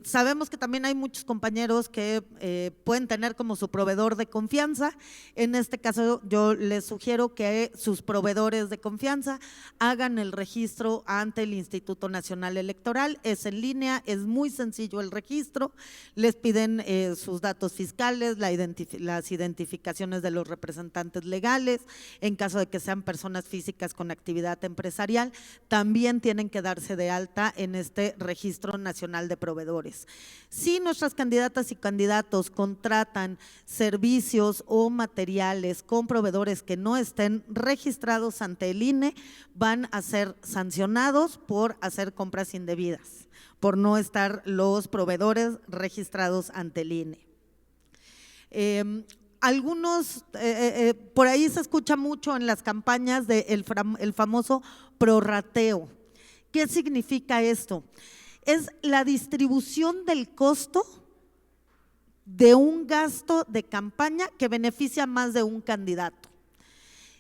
Speaker 5: Sabemos que también hay muchos compañeros que pueden tener como su proveedor de confianza. En este caso yo les sugiero que sus proveedores de confianza hagan el registro ante el Instituto Nacional Electoral. Es en línea, es muy sencillo el registro, les piden sus datos fiscales, las identificaciones de los representantes legales, en caso de que sean personas físicas con actividad empresarial, también tienen que darse de alta en este Registro Nacional de Proveedores. Si nuestras candidatas y candidatos contratan servicios o materiales con proveedores que no estén registrados ante el INE, van a ser sancionados por hacer compras indebidas, por no estar los proveedores registrados ante el INE. Algunos, por ahí se escucha mucho en las campañas del famoso prorrateo. ¿Qué significa esto? Es la distribución del costo de un gasto de campaña que beneficia a más de un candidato.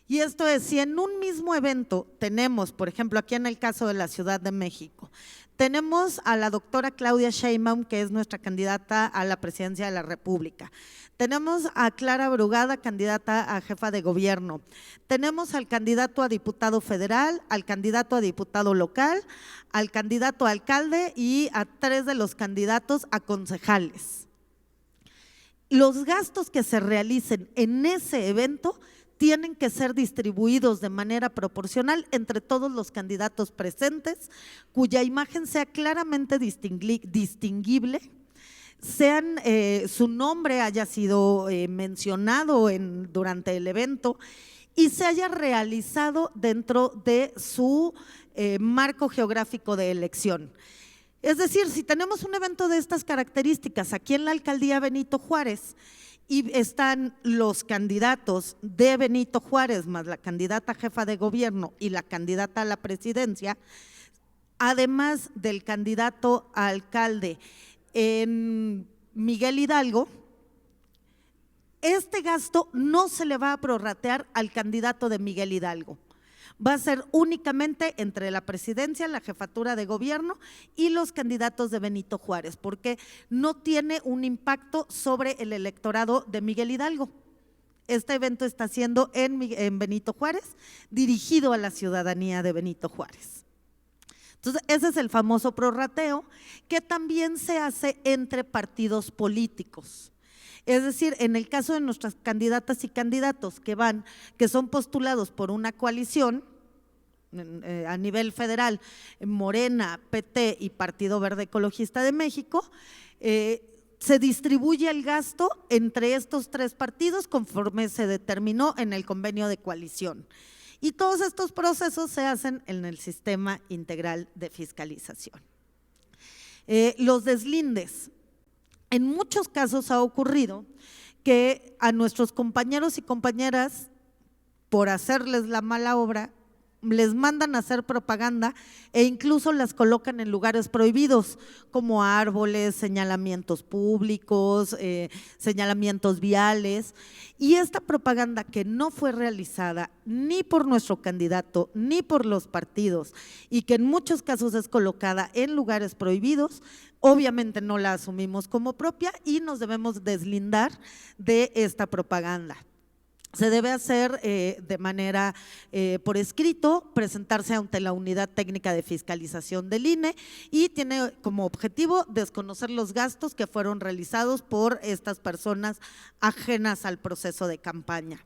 Speaker 5: Y esto es, si en un mismo evento tenemos, por ejemplo, aquí en el caso de la Ciudad de México, tenemos a la doctora Claudia Sheinbaum, que es nuestra candidata a la presidencia de la República. Tenemos a Clara Brugada, candidata a jefa de gobierno. Tenemos al candidato a diputado federal, al candidato a diputado local, al candidato a alcalde y a 3 de los candidatos a concejales. Los gastos que se realicen en ese evento tienen que ser distribuidos de manera proporcional entre todos los candidatos presentes, cuya imagen sea claramente distinguible, su nombre haya sido mencionado durante el evento y se haya realizado dentro de su marco geográfico de elección. Es decir, si tenemos un evento de estas características aquí en la alcaldía Benito Juárez y están los candidatos de Benito Juárez más la candidata jefa de gobierno y la candidata a la presidencia, además del candidato a alcalde en Miguel Hidalgo, este gasto no se le va a prorratear al candidato de Miguel Hidalgo. Va a ser únicamente entre la presidencia, la jefatura de gobierno y los candidatos de Benito Juárez, porque no tiene un impacto sobre el electorado de Miguel Hidalgo. Este evento está siendo en Benito Juárez, dirigido a la ciudadanía de Benito Juárez. Entonces, ese es el famoso prorrateo que también se hace entre partidos políticos. Es decir, en el caso de nuestras candidatas y candidatos que son postulados por una coalición a nivel federal, Morena, PT y Partido Verde Ecologista de México, se distribuye el gasto entre estos 3 partidos conforme se determinó en el convenio de coalición. Y todos estos procesos se hacen en el sistema integral de fiscalización. Los deslindes. En muchos casos ha ocurrido que a nuestros compañeros y compañeras, por hacerles la mala obra, les mandan a hacer propaganda e incluso las colocan en lugares prohibidos, como árboles, señalamientos públicos, señalamientos viales. Y esta propaganda que no fue realizada ni por nuestro candidato ni por los partidos y que en muchos casos es colocada en lugares prohibidos, obviamente no la asumimos como propia y nos debemos deslindar de esta propaganda. Se debe hacer de manera por escrito, presentarse ante la Unidad Técnica de Fiscalización del INE y tiene como objetivo desconocer los gastos que fueron realizados por estas personas ajenas al proceso de campaña.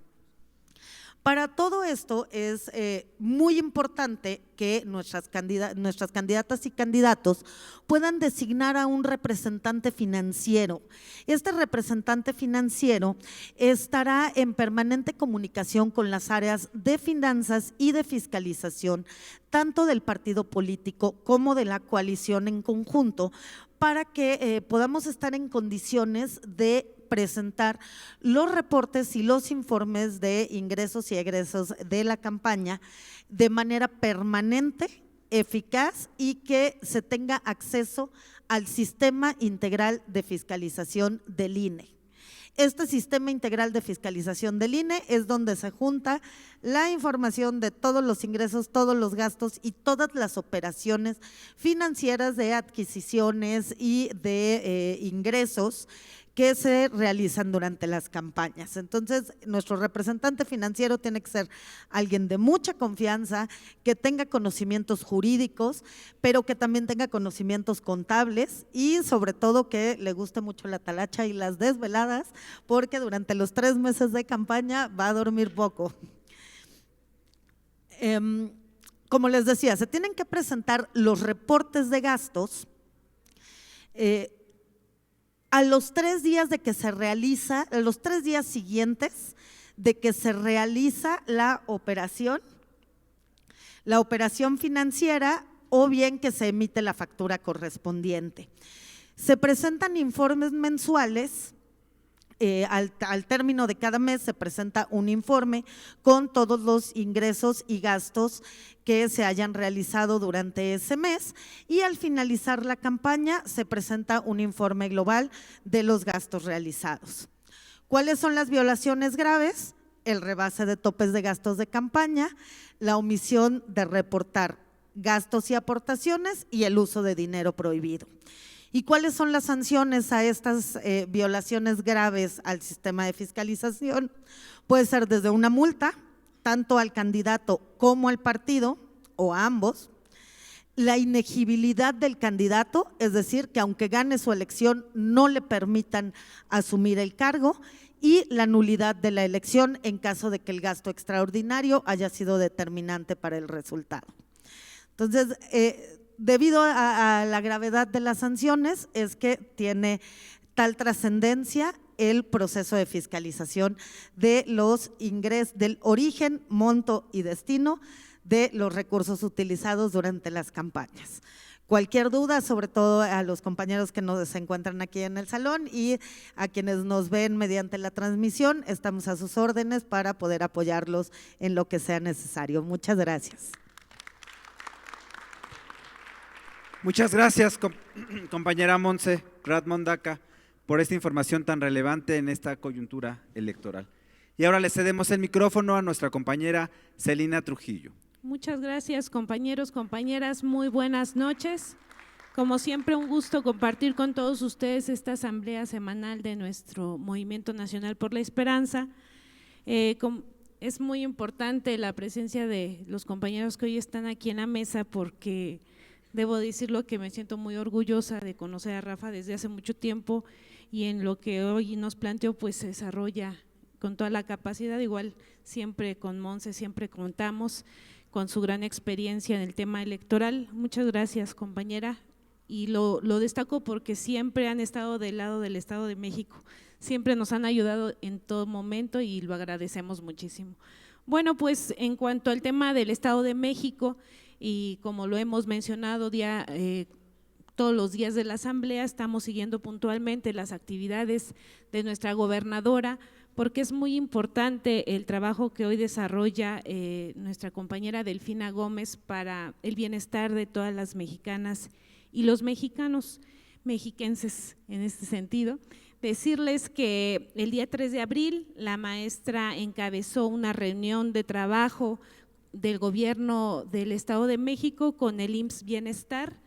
Speaker 5: Para todo esto es muy importante que nuestras candidatas y candidatos puedan designar a un representante financiero. Este representante financiero estará en permanente comunicación con las áreas de finanzas y de fiscalización, tanto del partido político como de la coalición en conjunto, para que podamos estar en condiciones de presentar los reportes y los informes de ingresos y egresos de la campaña de manera permanente, eficaz y que se tenga acceso al sistema integral de fiscalización del INE. Este sistema integral de fiscalización del INE es donde se junta la información de todos los ingresos, todos los gastos y todas las operaciones financieras de adquisiciones y de ingresos que se realizan durante las campañas. Entonces, nuestro representante financiero tiene que ser alguien de mucha confianza, que tenga conocimientos jurídicos, pero que también tenga conocimientos contables y sobre todo que le guste mucho la talacha y las desveladas, porque durante los 3 meses de campaña va a dormir poco. Como les decía, se tienen que presentar los reportes de gastos a los 3 días de que se realiza, a los 3 días siguientes de que se realiza la operación financiera o bien que se emite la factura correspondiente. Se presentan informes mensuales. Al término de cada mes se presenta un informe con todos los ingresos y gastos que se hayan realizado durante ese mes y al finalizar la campaña se presenta un informe global de los gastos realizados. ¿Cuáles son las violaciones graves? El rebase de topes de gastos de campaña, la omisión de reportar gastos y aportaciones y el uso de dinero prohibido. ¿Y cuáles son las sanciones a estas violaciones graves al sistema de fiscalización? Puede ser desde una multa, tanto al candidato como al partido o a ambos, la inegibilidad del candidato, es decir, que aunque gane su elección no le permitan asumir el cargo, y la nulidad de la elección en caso de que el gasto extraordinario haya sido determinante para el resultado. Entonces, debido a la gravedad de las sanciones es que tiene tal trascendencia el proceso de fiscalización de los ingresos, del origen, monto y destino de los recursos utilizados durante las campañas. Cualquier duda, sobre todo a los compañeros que se encuentran aquí en el salón y a quienes nos ven mediante la transmisión, estamos a sus órdenes para poder apoyarlos en lo que sea necesario. Muchas gracias.
Speaker 2: Muchas gracias, compañera Montse Radmondaca, por esta información tan relevante en esta coyuntura electoral. Y ahora le cedemos el micrófono a nuestra compañera Celina Trujillo.
Speaker 6: Muchas gracias, compañeros, compañeras, muy buenas noches. Como siempre, un gusto compartir con todos ustedes esta asamblea semanal de nuestro Movimiento Nacional por la Esperanza. Es muy importante la presencia de los compañeros que hoy están aquí en la mesa porque debo decirlo que me siento muy orgullosa de conocer a Rafa desde hace mucho tiempo y en lo que hoy nos planteó pues se desarrolla con toda la capacidad, igual siempre con Monse, siempre contamos con su gran experiencia en el tema electoral. Muchas gracias, compañera, y lo destaco porque siempre han estado del lado del Estado de México, siempre nos han ayudado en todo momento y lo agradecemos muchísimo. Bueno, pues en cuanto al tema del Estado de México, y como lo hemos mencionado todos los días de la asamblea, estamos siguiendo puntualmente las actividades de nuestra gobernadora, porque es muy importante el trabajo que hoy desarrolla nuestra compañera Delfina Gómez para el bienestar de todas las mexicanas y los mexicanos, mexiquenses en este sentido. Decirles que el día 3 de abril la maestra encabezó una reunión de trabajo del gobierno del Estado de México con el IMSS Bienestar,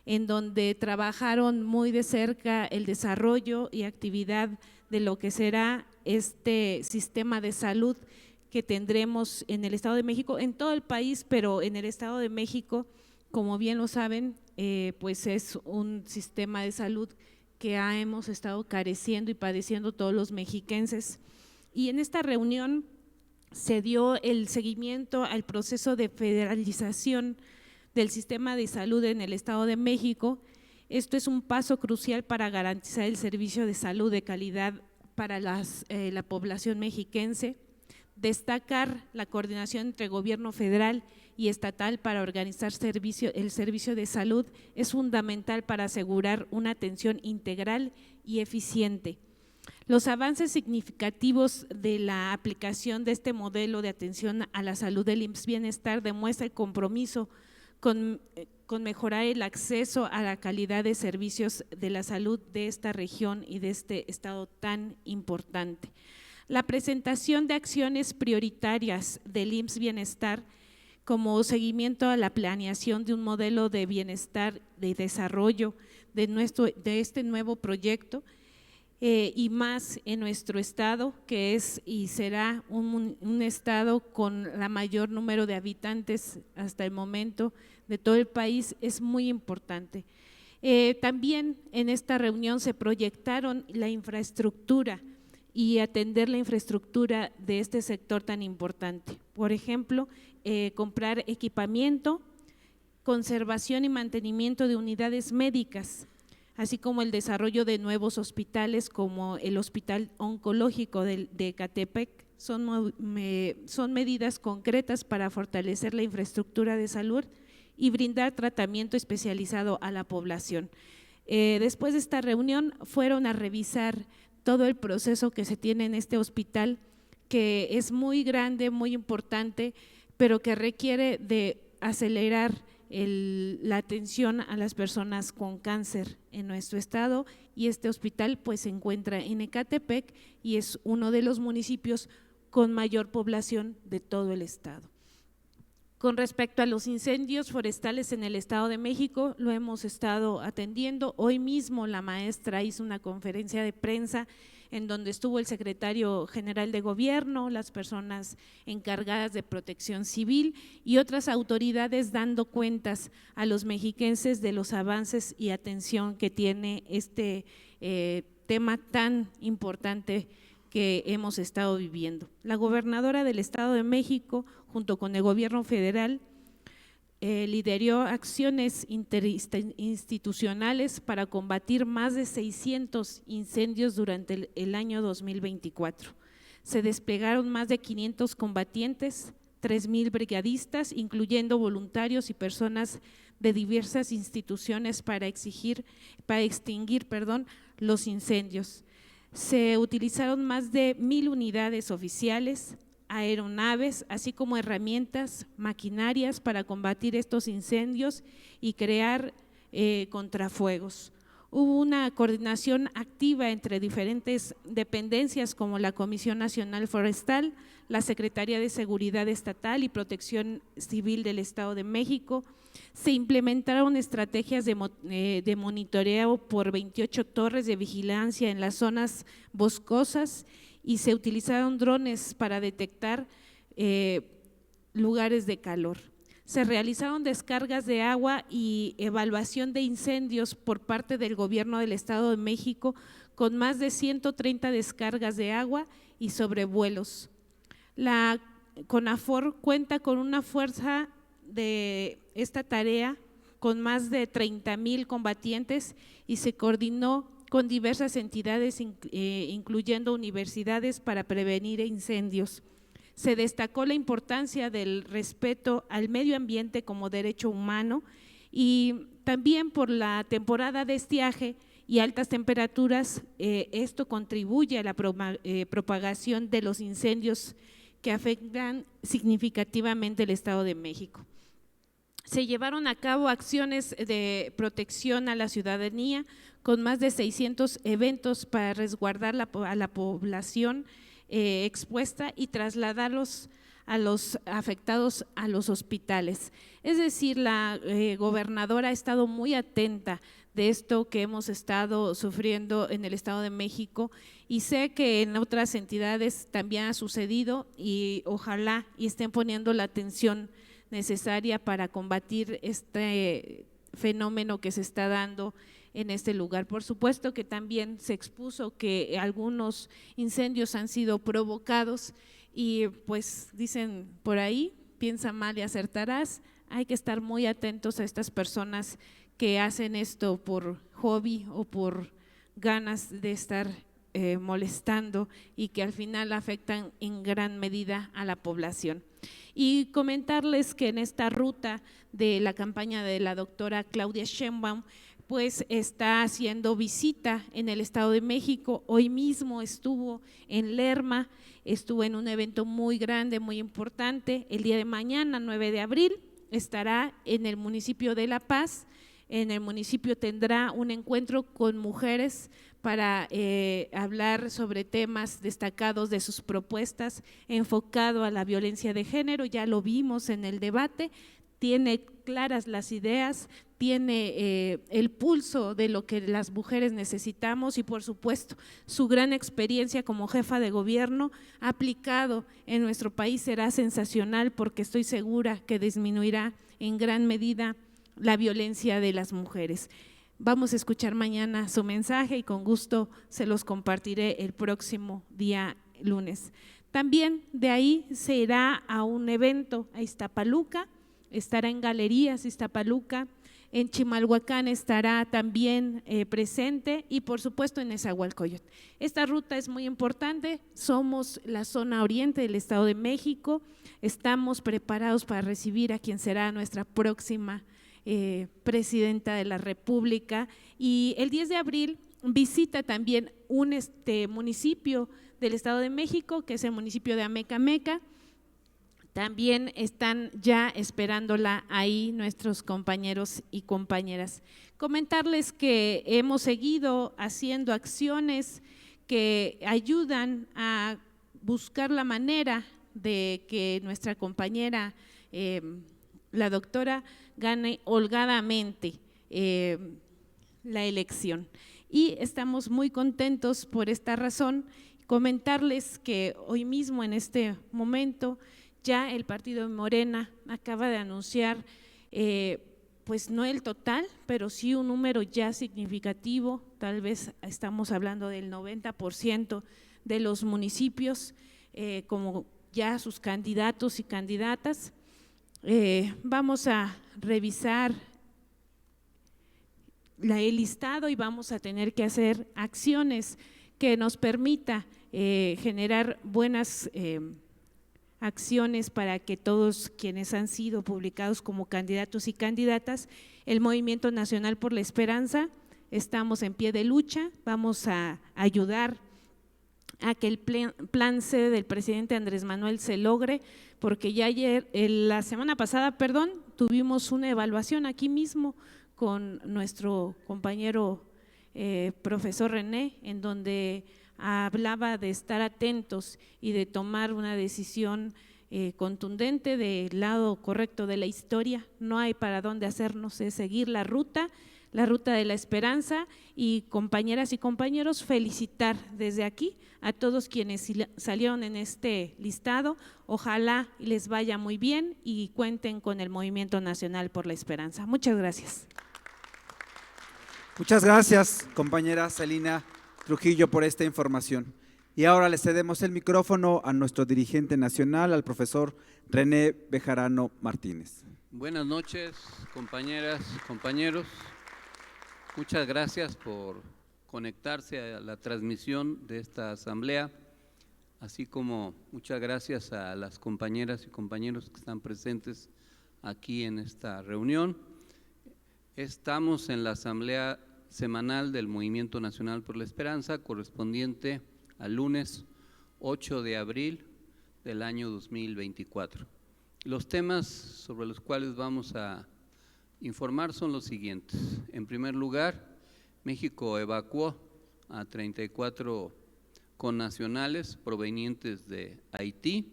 Speaker 6: en donde trabajaron muy de cerca el desarrollo y actividad de lo que será este sistema de salud que tendremos en el Estado de México, en todo el país, pero en el Estado de México, como bien lo saben, pues es un sistema de salud que hemos estado careciendo y padeciendo todos los mexiquenses. Y en esta reunión se dio el seguimiento al proceso de federalización del sistema de salud en el Estado de México. Esto es un paso crucial para garantizar el servicio de salud de calidad para la población mexiquense. Destacar la coordinación entre gobierno federal y estatal para organizar el servicio de salud es fundamental para asegurar una atención integral y eficiente. Los avances significativos de la aplicación de este modelo de atención a la salud del IMSS Bienestar demuestra el compromiso con mejorar el acceso a la calidad de servicios de la salud de esta región y de este estado tan importante. La presentación de acciones prioritarias del IMSS Bienestar como seguimiento a la planeación de un modelo de bienestar, de desarrollo de este nuevo proyecto y más en nuestro estado, que es y será un estado con la mayor número de habitantes hasta el momento de todo el país, es muy importante. También en esta reunión se proyectaron la infraestructura y atender la infraestructura de este sector tan importante. Por ejemplo, comprar equipamiento, conservación y mantenimiento de unidades médicas, así como el desarrollo de nuevos hospitales como el Hospital Oncológico de Ecatepec. Son medidas concretas para fortalecer la infraestructura de salud y brindar tratamiento especializado a la población. Después de esta reunión fueron a revisar todo el proceso que se tiene en este hospital, que es muy grande, muy importante, pero que requiere de acelerar la atención a las personas con cáncer en nuestro estado, y este hospital pues se encuentra en Ecatepec y es uno de los municipios con mayor población de todo el estado. Con respecto a los incendios forestales en el Estado de México, lo hemos estado atendiendo. Hoy mismo la maestra hizo una conferencia de prensa en donde estuvo el secretario general de gobierno, las personas encargadas de protección civil y otras autoridades dando cuentas a los mexiquenses de los avances y atención que tiene este tema tan importante que hemos estado viviendo. La gobernadora del Estado de México, junto con el gobierno federal, lideró acciones interinstitucionales para combatir más de 600 incendios durante el año 2024. Se desplegaron más de 500 combatientes, 3,000 brigadistas, incluyendo voluntarios y personas de diversas instituciones para extinguir los incendios. Se utilizaron más de 1,000 unidades oficiales, aeronaves, así como herramientas, maquinarias para combatir estos incendios y crear contrafuegos. Hubo una coordinación activa entre diferentes dependencias como la Comisión Nacional Forestal, la Secretaría de Seguridad Estatal y Protección Civil del Estado de México. Se implementaron estrategias de monitoreo por 28 torres de vigilancia en las zonas boscosas y se utilizaron drones para detectar lugares de calor. Se realizaron descargas de agua y evaluación de incendios por parte del gobierno del Estado de México con más de 130 descargas de agua y sobrevuelos. La CONAFOR cuenta con una fuerza de esta tarea con más de 30,000 combatientes y se coordinó con diversas entidades, incluyendo universidades, para prevenir incendios. Se destacó la importancia del respeto al medio ambiente como derecho humano y también por la temporada de estiaje y altas temperaturas, esto contribuye a la propagación de los incendios que afectan significativamente el Estado de México. Se llevaron a cabo acciones de protección a la ciudadanía con más de 600 eventos para resguardar a la población expuesta y trasladarlos a los afectados a los hospitales. Es decir, la gobernadora ha estado muy atenta de esto que hemos estado sufriendo en el Estado de México y sé que en otras entidades también ha sucedido y ojalá y estén poniendo la atención necesaria para combatir este fenómeno que se está dando en este lugar. Por supuesto que también se expuso que algunos incendios han sido provocados y pues dicen por ahí, piensa mal y acertarás. Hay que estar muy atentos a estas personas que hacen esto por hobby o por ganas de estar molestando y que al final afectan en gran medida a la población. Y comentarles que en esta ruta de la campaña de la doctora Claudia Sheinbaum, pues está haciendo visita en el Estado de México. Hoy mismo estuvo en Lerma, estuvo en un evento muy grande, muy importante. El día de mañana, 9 de abril, estará en el municipio de La Paz. En el municipio tendrá un encuentro con mujeres para hablar sobre temas destacados de sus propuestas enfocado a la violencia de género. Ya lo vimos en el debate, tiene claras las ideas, tiene el pulso de lo que las mujeres necesitamos y por supuesto su gran experiencia como jefa de gobierno aplicado en nuestro país será sensacional, porque estoy segura que disminuirá en gran medida la violencia de las mujeres. Vamos a escuchar mañana su mensaje y con gusto se los compartiré el próximo día lunes. También de ahí se irá a un evento a Iztapaluca, estará en Galerías Iztapaluca, en Chimalhuacán estará también presente y por supuesto en Nezahualcóyotl. Esta ruta es muy importante, somos la zona oriente del Estado de México, estamos preparados para recibir a quien será nuestra próxima presidenta de la República, y el 10 de abril visita también un municipio del Estado de México, que es el municipio de Amecameca. También están ya esperándola ahí nuestros compañeros y compañeras. Comentarles que hemos seguido haciendo acciones que ayudan a buscar la manera de que nuestra compañera, la doctora, gane holgadamente la elección. Y estamos muy contentos por esta razón. Comentarles que hoy mismo, en este momento, ya el partido de Morena acaba de anunciar, pues no el total, pero sí un número ya significativo, tal vez estamos hablando del 90% de los municipios como ya sus candidatos y candidatas. Vamos a revisar el listado y vamos a tener que hacer acciones que nos permita generar buenas acciones para que todos quienes han sido publicados como candidatos y candidatas, el Movimiento Nacional por la Esperanza, estamos en pie de lucha, vamos a ayudar a que el plan C del presidente Andrés Manuel se logre, porque ya la semana pasada, tuvimos una evaluación aquí mismo con nuestro compañero profesor René, en donde hablaba de estar atentos y de tomar una decisión contundente del lado correcto de la historia. No hay para dónde hacernos, es seguir la ruta de la esperanza. Y compañeras y compañeros, felicitar desde aquí a todos quienes salieron en este listado. Ojalá les vaya muy bien y cuenten con el Movimiento Nacional por la Esperanza. Muchas gracias.
Speaker 2: Muchas gracias, compañera Celina Trujillo, por esta información. Y ahora le cedemos el micrófono a nuestro dirigente nacional, al profesor René Bejarano Martínez.
Speaker 7: Buenas noches, compañeras, compañeros. Muchas gracias por conectarse a la transmisión de esta asamblea, así como muchas gracias a las compañeras y compañeros que están presentes aquí en esta reunión. Estamos en la asamblea semanal del Movimiento Nacional por la Esperanza, correspondiente al lunes 8 de abril del año 2024. Los temas sobre los cuales vamos a informar son los siguientes. En primer lugar, México evacuó a 34 connacionales provenientes de Haití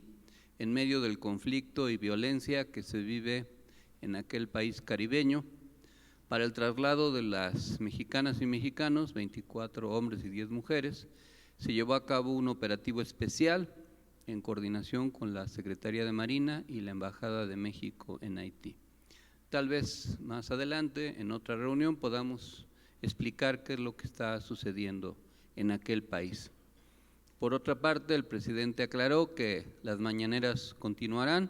Speaker 7: en medio del conflicto y violencia que se vive en aquel país caribeño. Para el traslado de las mexicanas y mexicanos, 24 hombres y 10 mujeres, se llevó a cabo un operativo especial en coordinación con la Secretaría de Marina y la Embajada de México en Haití. Tal vez más adelante, en otra reunión, podamos explicar qué es lo que está sucediendo en aquel país. Por otra parte, el presidente aclaró que las mañaneras continuarán,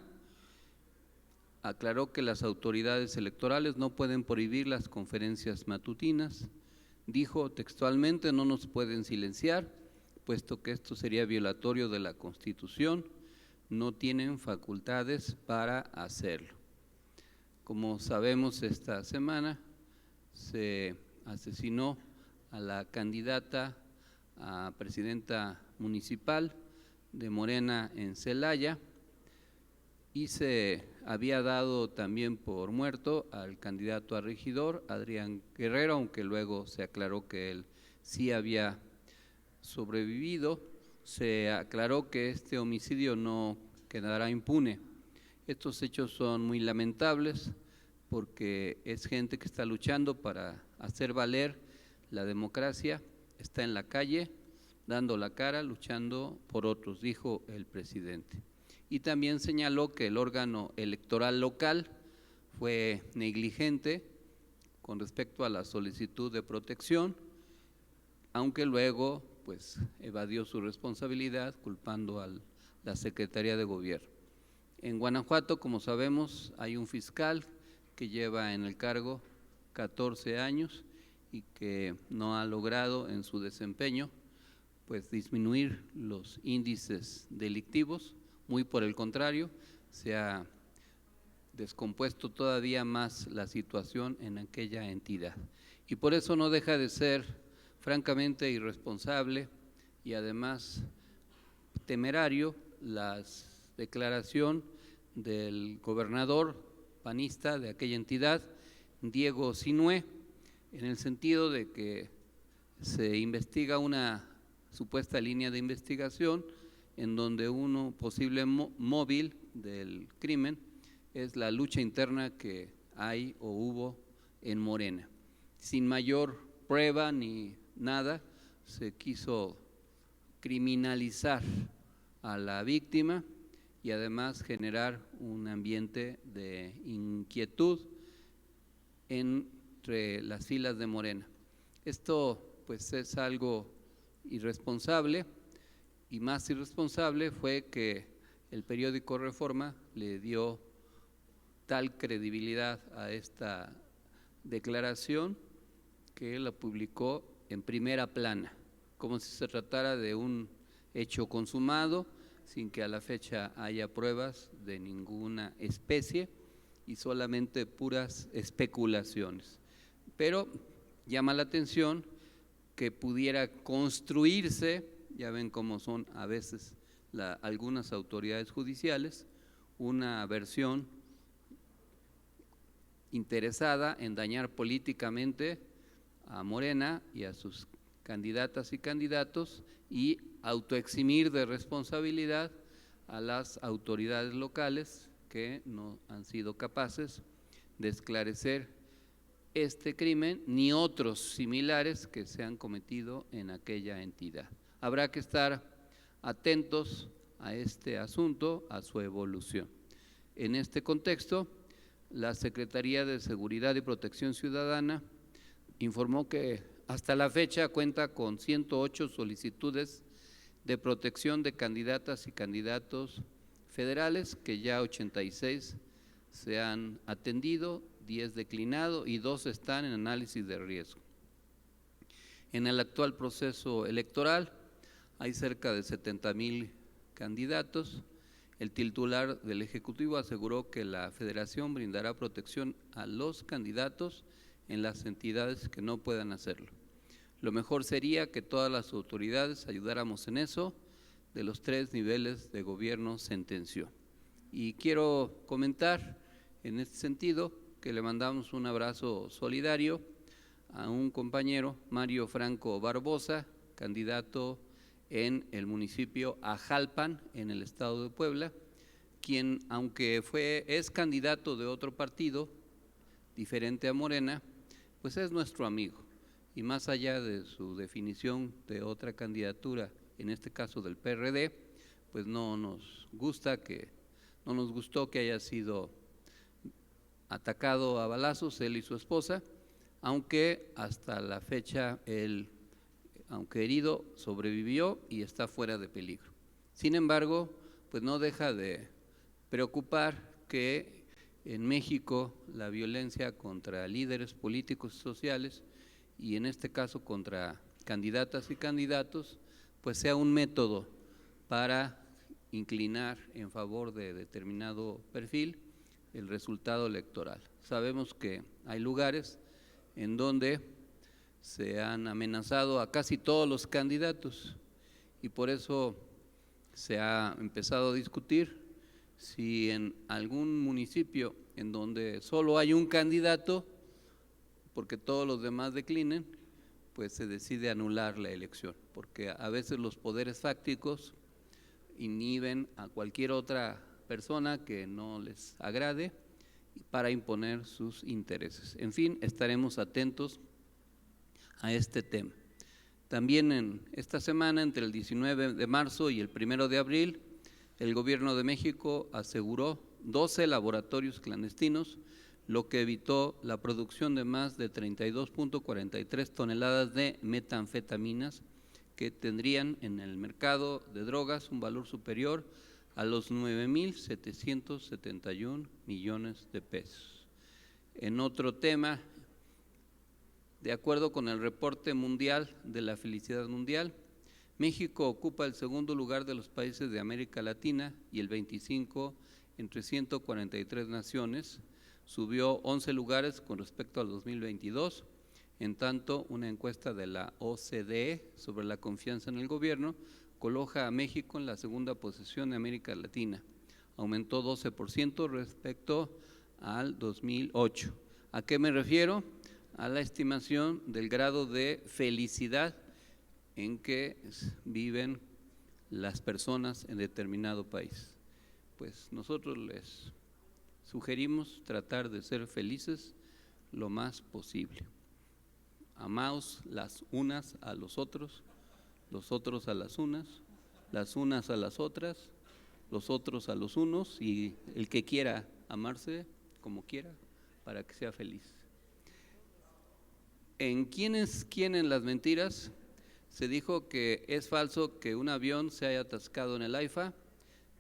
Speaker 7: aclaró que las autoridades electorales no pueden prohibir las conferencias matutinas, dijo textualmente: no nos pueden silenciar, puesto que esto sería violatorio de la Constitución, no tienen facultades para hacerlo. Como sabemos, esta semana se asesinó a la candidata a presidenta municipal de Morena en Celaya y se había dado también por muerto al candidato a regidor, Adrián Guerrero, aunque luego se aclaró que él sí había sobrevivido. Se aclaró que este homicidio no quedará impune. Estos hechos son muy lamentables porque es gente que está luchando para hacer valer la democracia, está en la calle, dando la cara, luchando por otros, dijo el presidente. Y también señaló que el órgano electoral local fue negligente con respecto a la solicitud de protección, aunque luego pues evadió su responsabilidad culpando a la Secretaría de Gobierno. En Guanajuato, como sabemos, hay un fiscal que lleva en el cargo 14 años y que no ha logrado en su desempeño pues disminuir los índices delictivos, muy por el contrario, se ha descompuesto todavía más la situación en aquella entidad. Y por eso no deja de ser francamente irresponsable y además temerario la declaración del gobernador panista de aquella entidad, Diego Sinue, en el sentido de que se investiga una supuesta línea de investigación en donde uno posible móvil del crimen es la lucha interna que hay o hubo en Morena. Sin mayor prueba ni nada, se quiso criminalizar a la víctima y además generar un ambiente de inquietud entre las filas de Morena. Esto pues es algo irresponsable, y más irresponsable fue que el periódico Reforma le dio tal credibilidad a esta declaración que la publicó en primera plana, como si se tratara de un hecho consumado, sin que a la fecha haya pruebas de ninguna especie y solamente puras especulaciones. Pero llama la atención que pudiera construirse, ya ven cómo son a veces algunas autoridades judiciales, una versión interesada en dañar políticamente a Morena y a sus candidatas y candidatos y autoeximir de responsabilidad a las autoridades locales que no han sido capaces de esclarecer este crimen ni otros similares que se han cometido en aquella entidad. Habrá que estar atentos a este asunto, a su evolución. En este contexto, la Secretaría de Seguridad y Protección Ciudadana informó que hasta la fecha cuenta con 108 solicitudes de protección de candidatas y candidatos federales, que ya 86 se han atendido, 10 declinado y 2 están en análisis de riesgo. En el actual proceso electoral hay cerca de 70,000 candidatos. El titular del Ejecutivo aseguró que la Federación brindará protección a los candidatos en las entidades que no puedan hacerlo. Lo mejor sería que todas las autoridades ayudáramos en eso, de los 3 niveles de gobierno, sentenció. Y quiero comentar en este sentido que le mandamos un abrazo solidario a un compañero, Mario Franco Barbosa, candidato en el municipio Ajalpan, en el estado de Puebla, quien, aunque es candidato de otro partido, diferente a Morena, pues es nuestro amigo. Y más allá de su definición de otra candidatura, en este caso del PRD, pues no nos gustó que haya sido atacado a balazos él y su esposa, aunque hasta la fecha él aunque herido, sobrevivió y está fuera de peligro. Sin embargo, pues no deja de preocupar que en México la violencia contra líderes políticos y sociales, y en este caso contra candidatas y candidatos, pues sea un método para inclinar en favor de determinado perfil el resultado electoral. Sabemos que hay lugares en donde se han amenazado a casi todos los candidatos y por eso se ha empezado a discutir si en algún municipio en donde solo hay un candidato, porque todos los demás declinen, pues se decide anular la elección, porque a veces los poderes fácticos inhiben a cualquier otra persona que no les agrade para imponer sus intereses. En fin, estaremos atentos a este tema. También en esta semana, entre el 19 de marzo y el 1 de abril, el Gobierno de México aseguró 12 laboratorios clandestinos, lo que evitó la producción de más de 32.43 toneladas de metanfetaminas que tendrían en el mercado de drogas un valor superior a los 9.771 millones de pesos. En otro tema, de acuerdo con el reporte mundial de la felicidad mundial, México ocupa el segundo lugar de los países de América Latina y el 25 entre 143 naciones, subió 11 lugares con respecto al 2022, en tanto una encuesta de la OCDE sobre la confianza en el gobierno coloca a México en la segunda posición de América Latina, aumentó 12% respecto al 2008. ¿A qué me refiero? A la estimación del grado de felicidad en que viven las personas en determinado país. Pues nosotros les sugerimos tratar de ser felices lo más posible. Amaos las unas a los otros a las unas a las otras, los otros a los unos, y el que quiera amarse como quiera para que sea feliz. En ¿Quiénes quieren las mentiras? Se dijo que es falso que un avión se haya atascado en el AIFA.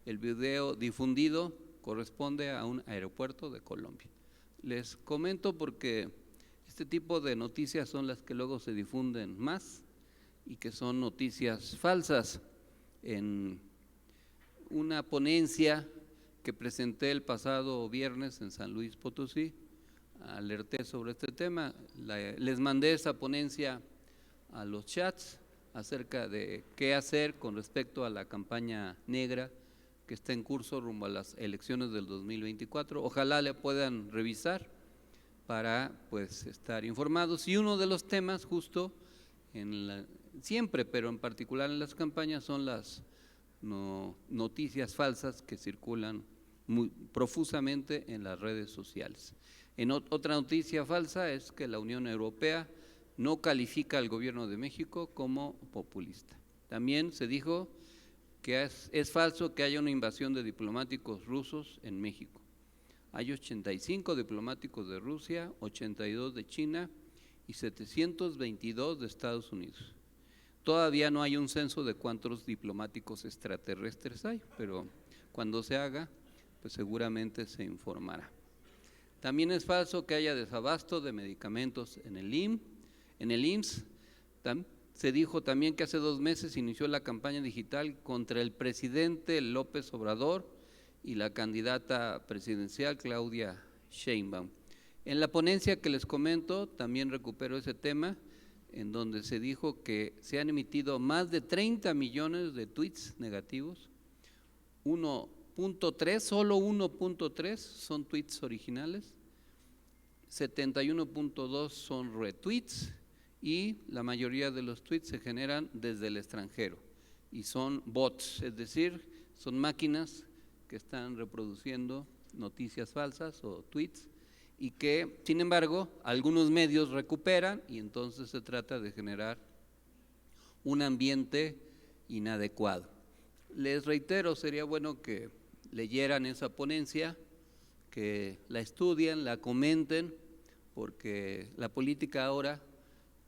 Speaker 7: El video difundido corresponde a un aeropuerto de Colombia. Les comento porque este tipo de noticias son las que luego se difunden más y que son noticias falsas. En una ponencia que presenté el pasado viernes en San Luis Potosí, alerté sobre este tema, les mandé esa ponencia a los chats acerca de qué hacer con respecto a la campaña negra que está en curso rumbo a las elecciones del 2024. Ojalá le puedan revisar para pues estar informados. Y uno de los temas justo siempre, pero en particular en las campañas, son las noticias falsas que circulan muy profusamente en las redes sociales. Otra noticia falsa es que la Unión Europea no califica al gobierno de México como populista. También se dijo que es falso que haya una invasión de diplomáticos rusos en México. Hay 85 diplomáticos de Rusia, 82 de China y 722 de Estados Unidos. Todavía no hay un censo de cuántos diplomáticos extraterrestres hay, pero cuando se haga, pues seguramente se informará. También es falso que haya desabasto de medicamentos en el IMSS. Se dijo también que hace 2 meses inició la campaña digital contra el presidente López Obrador y la candidata presidencial Claudia Sheinbaum. En la ponencia que les comento también recupero ese tema, en donde se dijo que se han emitido más de 30 millones de tweets negativos, 1.3, solo 1.3 son tweets originales, 71.2 son retweets y la mayoría de los tweets se generan desde el extranjero y son bots, es decir, son máquinas que están reproduciendo noticias falsas o tweets y que, sin embargo, algunos medios recuperan y entonces se trata de generar un ambiente inadecuado. Les reitero, sería bueno que leyeran esa ponencia, que la estudien, la comenten, porque la política ahora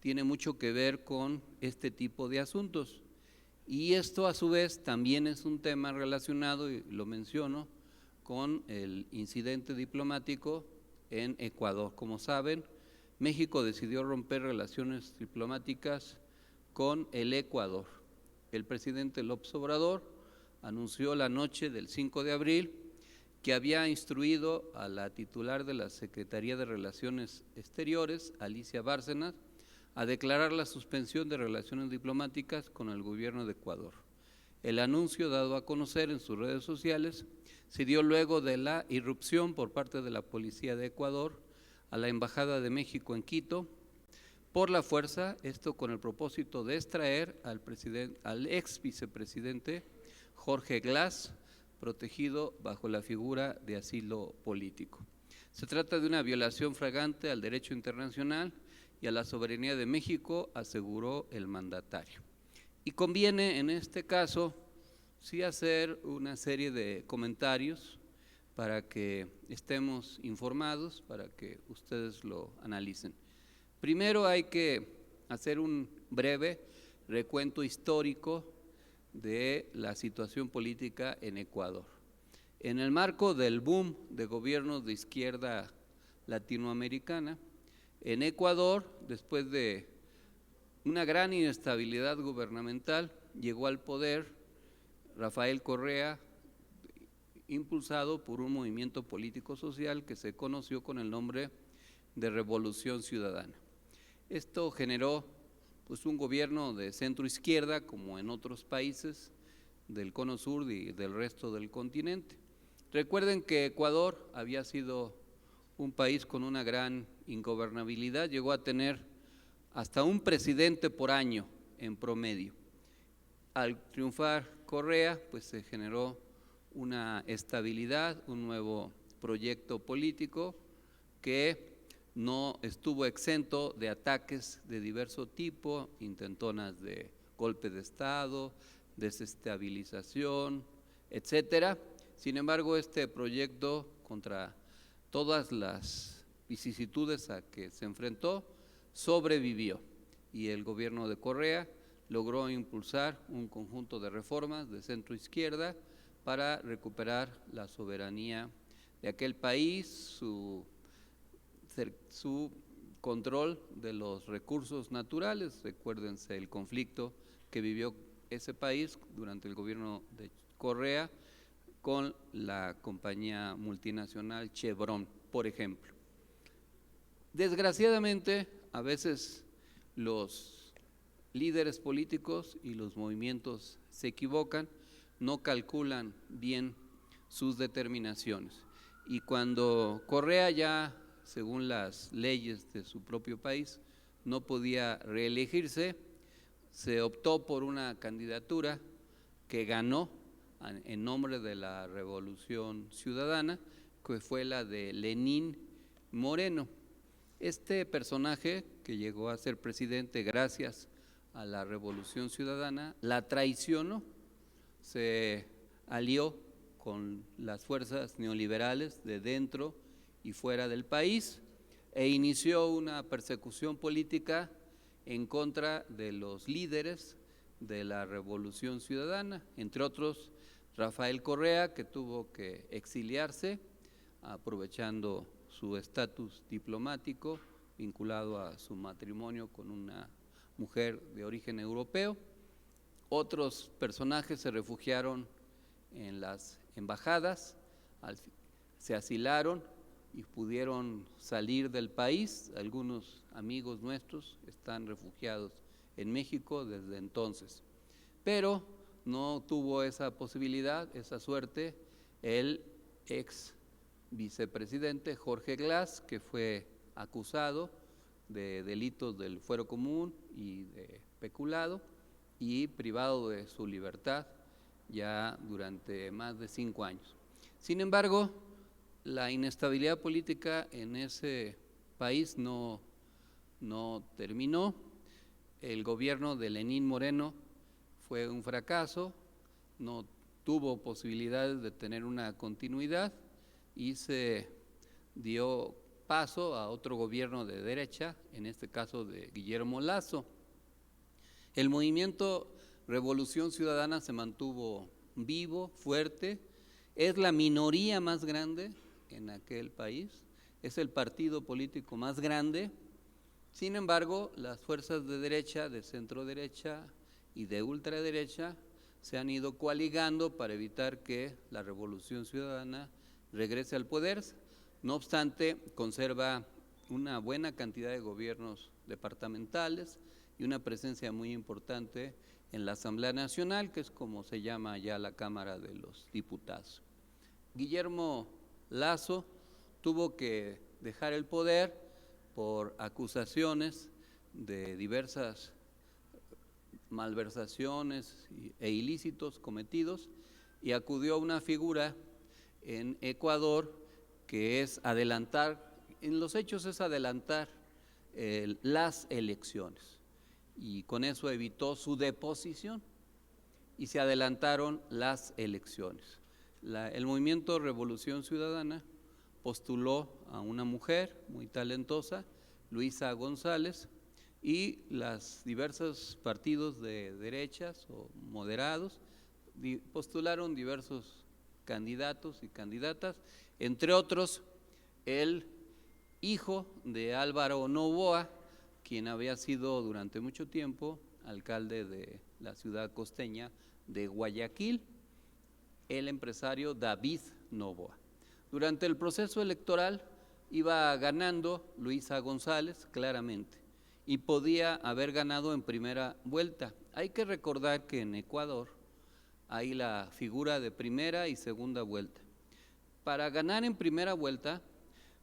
Speaker 7: tiene mucho que ver con este tipo de asuntos. Y esto a su vez también es un tema relacionado, y lo menciono, con el incidente diplomático en Ecuador. Como saben, México decidió romper relaciones diplomáticas con el Ecuador. El presidente López Obrador anunció la noche del 5 de abril que había instruido a la titular de la Secretaría de Relaciones Exteriores, Alicia Bárcenas, a declarar la suspensión de relaciones diplomáticas con el gobierno de Ecuador. El anuncio, dado a conocer en sus redes sociales, se dio luego de la irrupción por parte de la Policía de Ecuador a la Embajada de México en Quito por la fuerza, esto con el propósito de extraer al ex vicepresidente Jorge Glass, protegido bajo la figura de asilo político. Se trata de una violación flagrante al derecho internacional y a la soberanía de México, aseguró el mandatario. Y conviene en este caso sí hacer una serie de comentarios para que estemos informados, para que ustedes lo analicen. Primero hay que hacer un breve recuento histórico de la situación política en Ecuador. En el marco del boom de gobiernos de izquierda latinoamericana, en Ecuador, después de una gran inestabilidad gubernamental, llegó al poder Rafael Correa, impulsado por un movimiento político-social que se conoció con el nombre de Revolución Ciudadana. Esto generó pues un gobierno de centro-izquierda, como en otros países del Cono Sur y del resto del continente. Recuerden que Ecuador había sido un país con una gran ingobernabilidad, llegó a tener hasta un presidente por año en promedio. Al triunfar Correa, pues se generó una estabilidad, un nuevo proyecto político que no estuvo exento de ataques de diverso tipo, intentonas de golpe de Estado, desestabilización, etcétera. Sin embargo, este proyecto, contra todas las vicisitudes a que se enfrentó, sobrevivió y el gobierno de Correa logró impulsar un conjunto de reformas de centro izquierda para recuperar la soberanía de aquel país, su control de los recursos naturales. Recuérdense el conflicto que vivió ese país durante el gobierno de Correa con la compañía multinacional Chevron, por ejemplo. Desgraciadamente, a veces los líderes políticos y los movimientos se equivocan, no calculan bien sus determinaciones. Y cuando Correa ya, según las leyes de su propio país, no podía reelegirse, se optó por una candidatura que ganó en nombre de la Revolución Ciudadana, que fue la de Lenín Moreno. Este personaje, que llegó a ser presidente gracias a la Revolución Ciudadana, la traicionó, se alió con las fuerzas neoliberales de dentro y fuera del país e inició una persecución política en contra de los líderes de la Revolución Ciudadana, entre otros Rafael Correa, que tuvo que exiliarse aprovechando su estatus diplomático vinculado a su matrimonio con una mujer de origen europeo. Otros personajes se refugiaron en las embajadas, se asilaron y pudieron salir del país. Algunos amigos nuestros están refugiados en México desde entonces, pero no tuvo esa posibilidad, esa suerte, el ex vicepresidente Jorge Glass, que fue acusado de delitos del fuero común y de peculado y privado de su libertad ya durante más de 5 años. Sin embargo, la inestabilidad política en ese país no terminó. El gobierno de Lenín Moreno fue un fracaso, no tuvo posibilidades de tener una continuidad y se dio paso a otro gobierno de derecha, en este caso de Guillermo Lasso. El movimiento Revolución Ciudadana se mantuvo vivo, fuerte, es la minoría más grande en aquel país, es el partido político más grande. Sin embargo, las fuerzas de derecha, de centro derecha y de ultraderecha se han ido coaligando para evitar que la Revolución Ciudadana regrese al poder. No obstante, conserva una buena cantidad de gobiernos departamentales y una presencia muy importante en la Asamblea Nacional, que es como se llama ya la Cámara de los Diputados. Guillermo Lasso tuvo que dejar el poder por acusaciones de diversas malversaciones e ilícitos cometidos y acudió a una figura en Ecuador que es adelantar, en los hechos es adelantar las elecciones, y con eso evitó su deposición y se adelantaron las elecciones. El movimiento Revolución Ciudadana postuló a una mujer muy talentosa, Luisa González, y los diversos partidos de derechas o moderados postularon diversos candidatos y candidatas, entre otros el hijo de Álvaro Noboa, quien había sido durante mucho tiempo alcalde de la ciudad costeña de Guayaquil, el empresario David Noboa. Durante el proceso electoral iba ganando Luisa González claramente y podía haber ganado en primera vuelta. Hay que recordar que en Ecuador hay la figura de primera y segunda vuelta. Para ganar en primera vuelta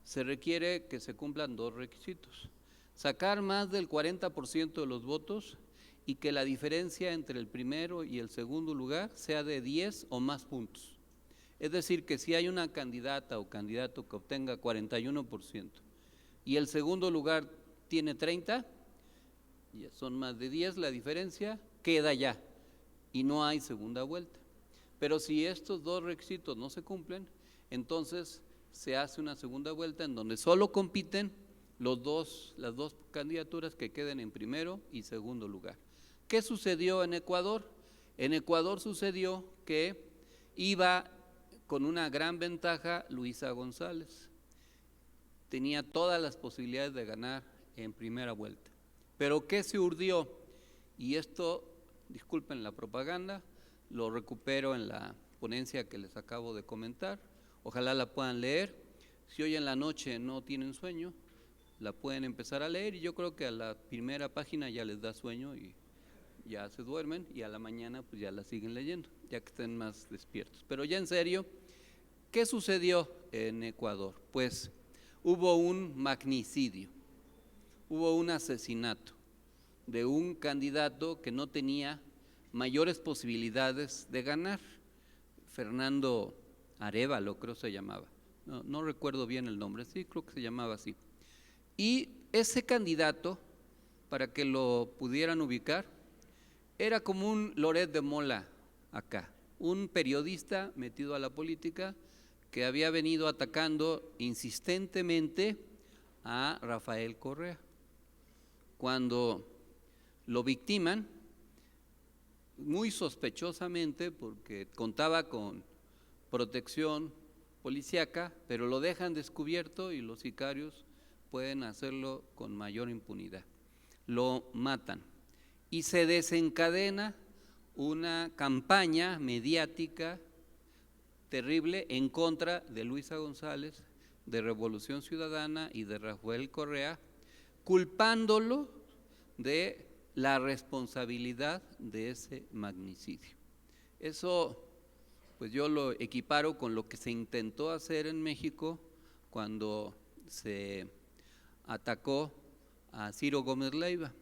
Speaker 7: se requiere que se cumplan dos requisitos: sacar más del 40% de los votos y que la diferencia entre el primero y el segundo lugar sea de 10 o más puntos. Es decir, que si hay una candidata o candidato que obtenga 41% y el segundo lugar tiene 30, ya son más de 10, la diferencia queda ya y no hay segunda vuelta. Pero si estos dos requisitos no se cumplen, entonces se hace una segunda vuelta en donde solo compiten las dos candidaturas que queden en primero y segundo lugar. ¿Qué sucedió en Ecuador? En Ecuador sucedió que iba con una gran ventaja Luisa González. Tenía todas las posibilidades de ganar en primera vuelta. Pero ¿qué se urdió? Y esto, disculpen la propaganda, lo recupero en la ponencia que les acabo de comentar. Ojalá la puedan leer. Si hoy en la noche no tienen sueño, la pueden empezar a leer y yo creo que a la primera página ya les da sueño y ya se duermen, y a la mañana pues ya la siguen leyendo, ya que estén más despiertos. Pero ya en serio, ¿qué sucedió en Ecuador? Pues hubo un magnicidio, hubo un asesinato de un candidato que no tenía mayores posibilidades de ganar, Fernando Arévalo creo se llamaba, no recuerdo bien el nombre, sí creo que se llamaba así. Y ese candidato, para que lo pudieran ubicar, era como un Loret de Mola acá, un periodista metido a la política que había venido atacando insistentemente a Rafael Correa. Cuando lo victiman, muy sospechosamente, porque contaba con protección policíaca, pero lo dejan descubierto y los sicarios pueden hacerlo con mayor impunidad. Lo matan y se desencadena una campaña mediática terrible en contra de Luisa González, de Revolución Ciudadana y de Rafael Correa, culpándolo de la responsabilidad de ese magnicidio. Eso pues yo lo equiparo con lo que se intentó hacer en México cuando se atacó a Ciro Gómez Leiva,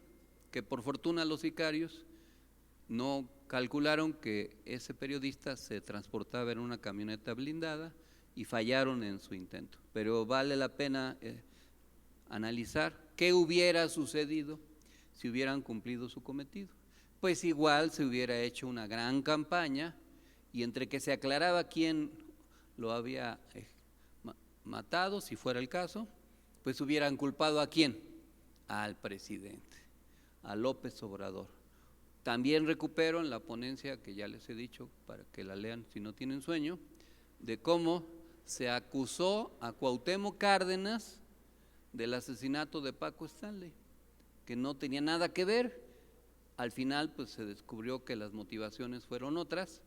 Speaker 7: que por fortuna los sicarios no calcularon que ese periodista se transportaba en una camioneta blindada y fallaron en su intento. Pero vale la pena analizar qué hubiera sucedido si hubieran cumplido su cometido. Pues igual se hubiera hecho una gran campaña y entre que se aclaraba quién lo había matado, si fuera el caso, pues hubieran culpado ¿a quién? Al presidente, a López Obrador. También recupero en la ponencia, que ya les he dicho para que la lean si no tienen sueño, de cómo se acusó a Cuauhtémoc Cárdenas del asesinato de Paco Stanley, que no tenía nada que ver. Al final pues se descubrió que las motivaciones fueron otras,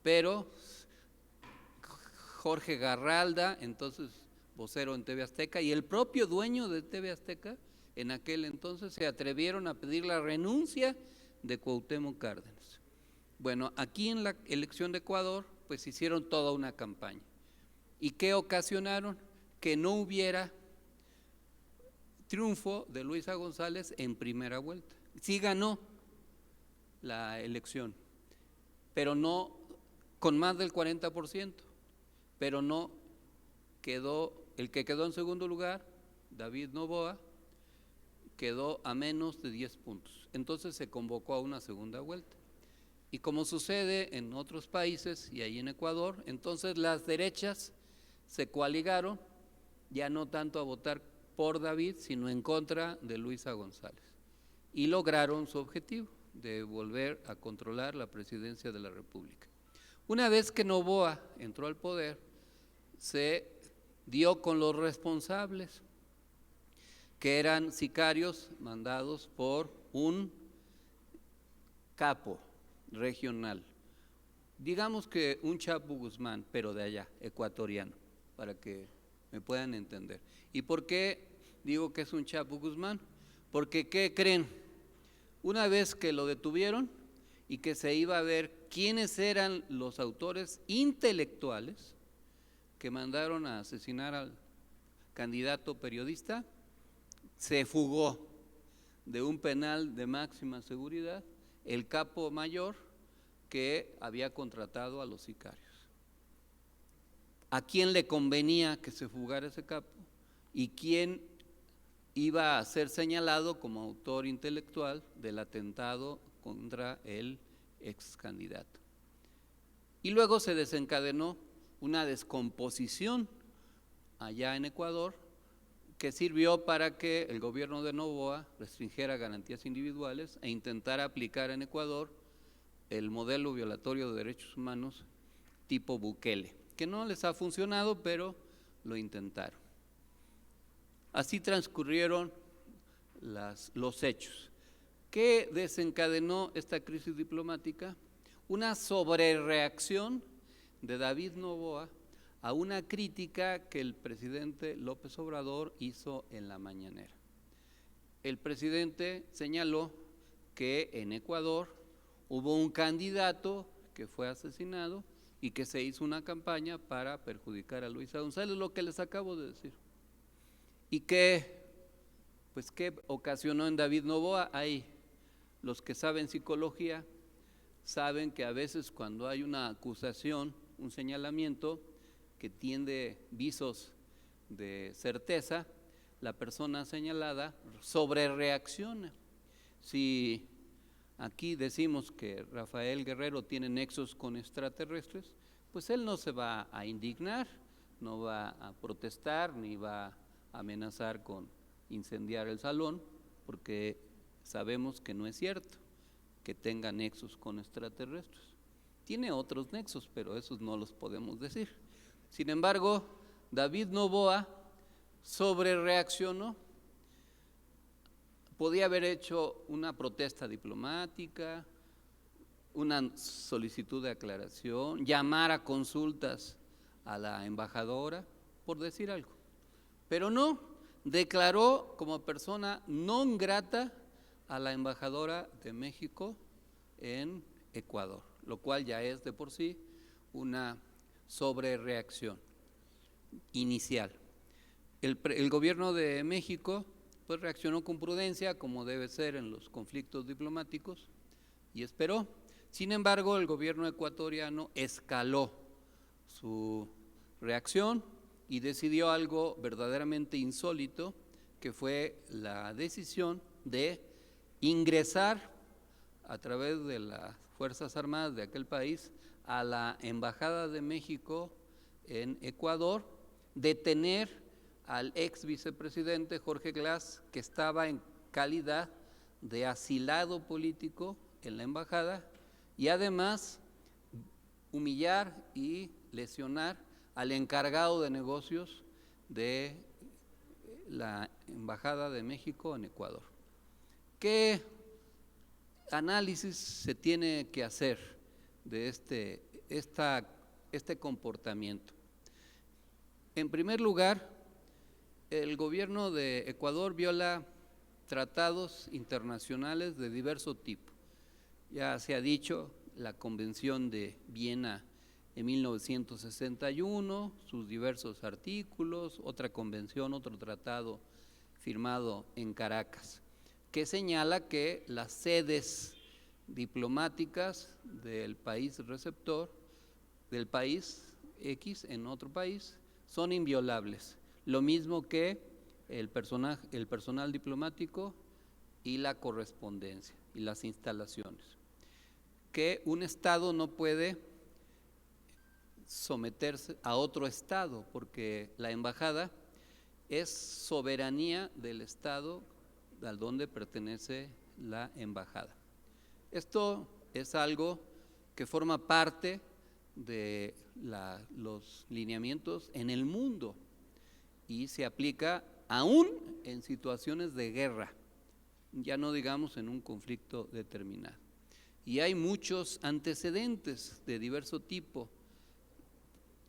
Speaker 7: pero Jorge Garralda, entonces vocero en TV Azteca, y el propio dueño de TV Azteca en aquel entonces se atrevieron a pedir la renuncia de Cuauhtémoc Cárdenas. Bueno, aquí en la elección de Ecuador pues hicieron toda una campaña. ¿Y qué ocasionaron? Que no hubiera triunfo de Luisa González en primera vuelta. Sí ganó la elección, pero no con más del 40%, pero no quedó, el que quedó en segundo lugar, David Noboa, quedó a menos de 10 puntos. Entonces se convocó a una segunda vuelta. Y como sucede en otros países y ahí en Ecuador, entonces las derechas se coaligaron, ya no tanto a votar por David, sino en contra de Luisa González. Y lograron su objetivo de volver a controlar la presidencia de la República. Una vez que Noboa entró al poder, se dio con los responsables, que eran sicarios mandados por un capo regional, digamos que un Chapo Guzmán, pero de allá, ecuatoriano, para que me puedan entender. ¿Y por qué digo que es un Chapo Guzmán? Porque, ¿qué creen? Una vez que lo detuvieron y que se iba a ver quiénes eran los autores intelectuales que mandaron a asesinar al candidato periodista, se fugó de un penal de máxima seguridad el capo mayor que había contratado a los sicarios. ¿A quién le convenía que se fugara ese capo? ¿Y quién iba a ser señalado como autor intelectual del atentado contra el ex candidato? Y luego se desencadenó una descomposición allá en Ecuador que sirvió para que el gobierno de Noboa restringiera garantías individuales e intentara aplicar en Ecuador el modelo violatorio de derechos humanos tipo Bukele, que no les ha funcionado, pero lo intentaron. Así transcurrieron los hechos. ¿Qué desencadenó esta crisis diplomática? Una sobrereacción de David Noboa a una crítica que el presidente López Obrador hizo en la mañanera. El presidente señaló que en Ecuador hubo un candidato que fue asesinado y que se hizo una campaña para perjudicar a Luisa González, lo que les acabo de decir. ¿Y qué ocasionó en David Noboa? Ahí, los que saben psicología saben que a veces cuando hay una acusación, un señalamiento que tiene visos de certeza, la persona señalada sobrereacciona. Si aquí decimos que Rafael Guerrero tiene nexos con extraterrestres, pues él no se va a indignar, no va a protestar, ni va a amenazar con incendiar el salón, porque sabemos que no es cierto que tenga nexos con extraterrestres. Tiene otros nexos, pero esos no los podemos decir. Sin embargo, David Noboa sobrereaccionó. Podía haber hecho una protesta diplomática, una solicitud de aclaración, llamar a consultas a la embajadora, por decir algo. Pero no, declaró como persona non grata a la embajadora de México en Ecuador, lo cual ya es de por sí una sobrereacción inicial. El gobierno de México pues reaccionó con prudencia, como debe ser en los conflictos diplomáticos, y esperó. Sin embargo, el gobierno ecuatoriano escaló su reacción y decidió algo verdaderamente insólito, que fue la decisión de ingresar a través de las Fuerzas Armadas de aquel país a la Embajada de México en Ecuador, detener al ex vicepresidente Jorge Glass, que estaba en calidad de asilado político en la embajada, y además humillar y lesionar al encargado de negocios de la Embajada de México en Ecuador. ¿Qué análisis se tiene que hacer de este comportamiento? En primer lugar, el gobierno de Ecuador viola tratados internacionales de diverso tipo. Ya se ha dicho, la Convención de Viena en 1961, sus diversos artículos, otra convención, otro tratado firmado en Caracas, que señala que las sedes diplomáticas del país receptor, del país X en otro país, son inviolables, lo mismo que el personal diplomático y la correspondencia y las instalaciones, que un Estado no puede someterse a otro Estado, porque la embajada es soberanía del Estado al donde pertenece la embajada. Esto es algo que forma parte de los lineamientos en el mundo y se aplica aún en situaciones de guerra, ya no digamos en un conflicto determinado. Y hay muchos antecedentes de diverso tipo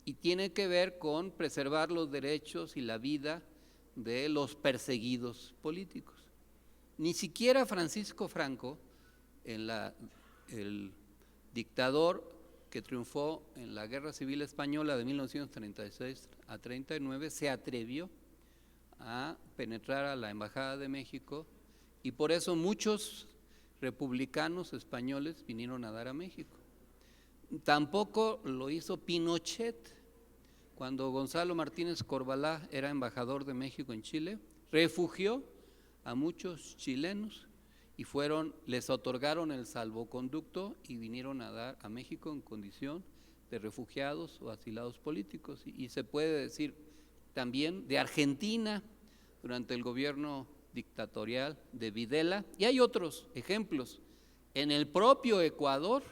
Speaker 7: y tiene que ver con preservar los derechos y la vida de los perseguidos políticos. Ni siquiera Francisco Franco, el dictador que triunfó en la Guerra Civil Española de 1936 a 39, se atrevió a penetrar a la Embajada de México y por eso muchos republicanos españoles vinieron a dar a México. Tampoco lo hizo Pinochet. Cuando Gonzalo Martínez Corbalá era embajador de México en Chile, refugió a muchos chilenos y les otorgaron el salvoconducto y vinieron a dar a México en condición de refugiados o asilados políticos. Y se puede decir también de Argentina durante el gobierno dictatorial de Videla, y hay otros ejemplos. En el propio Ecuador,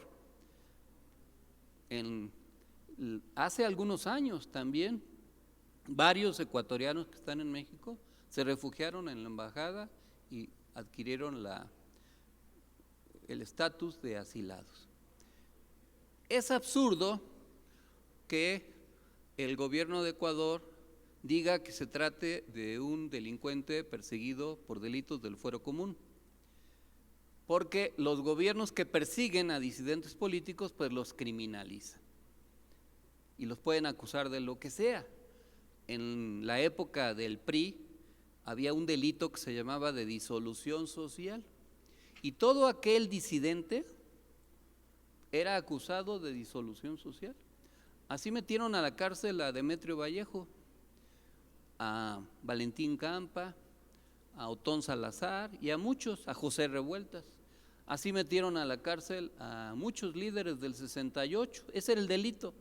Speaker 7: hace algunos años también, varios ecuatorianos que están en México se refugiaron en la embajada y adquirieron el estatus de asilados. Es absurdo que el gobierno de Ecuador diga que se trate de un delincuente perseguido por delitos del fuero común, porque los gobiernos que persiguen a disidentes políticos pues los criminalizan y los pueden acusar de lo que sea. En la época del PRI había un delito que se llamaba de disolución social y todo aquel disidente era acusado de disolución social. Así metieron a la cárcel a Demetrio Vallejo, a Valentín Campa, a Otón Salazar y a muchos, a José Revueltas. Así metieron a la cárcel a muchos líderes del 68, ese era el delito,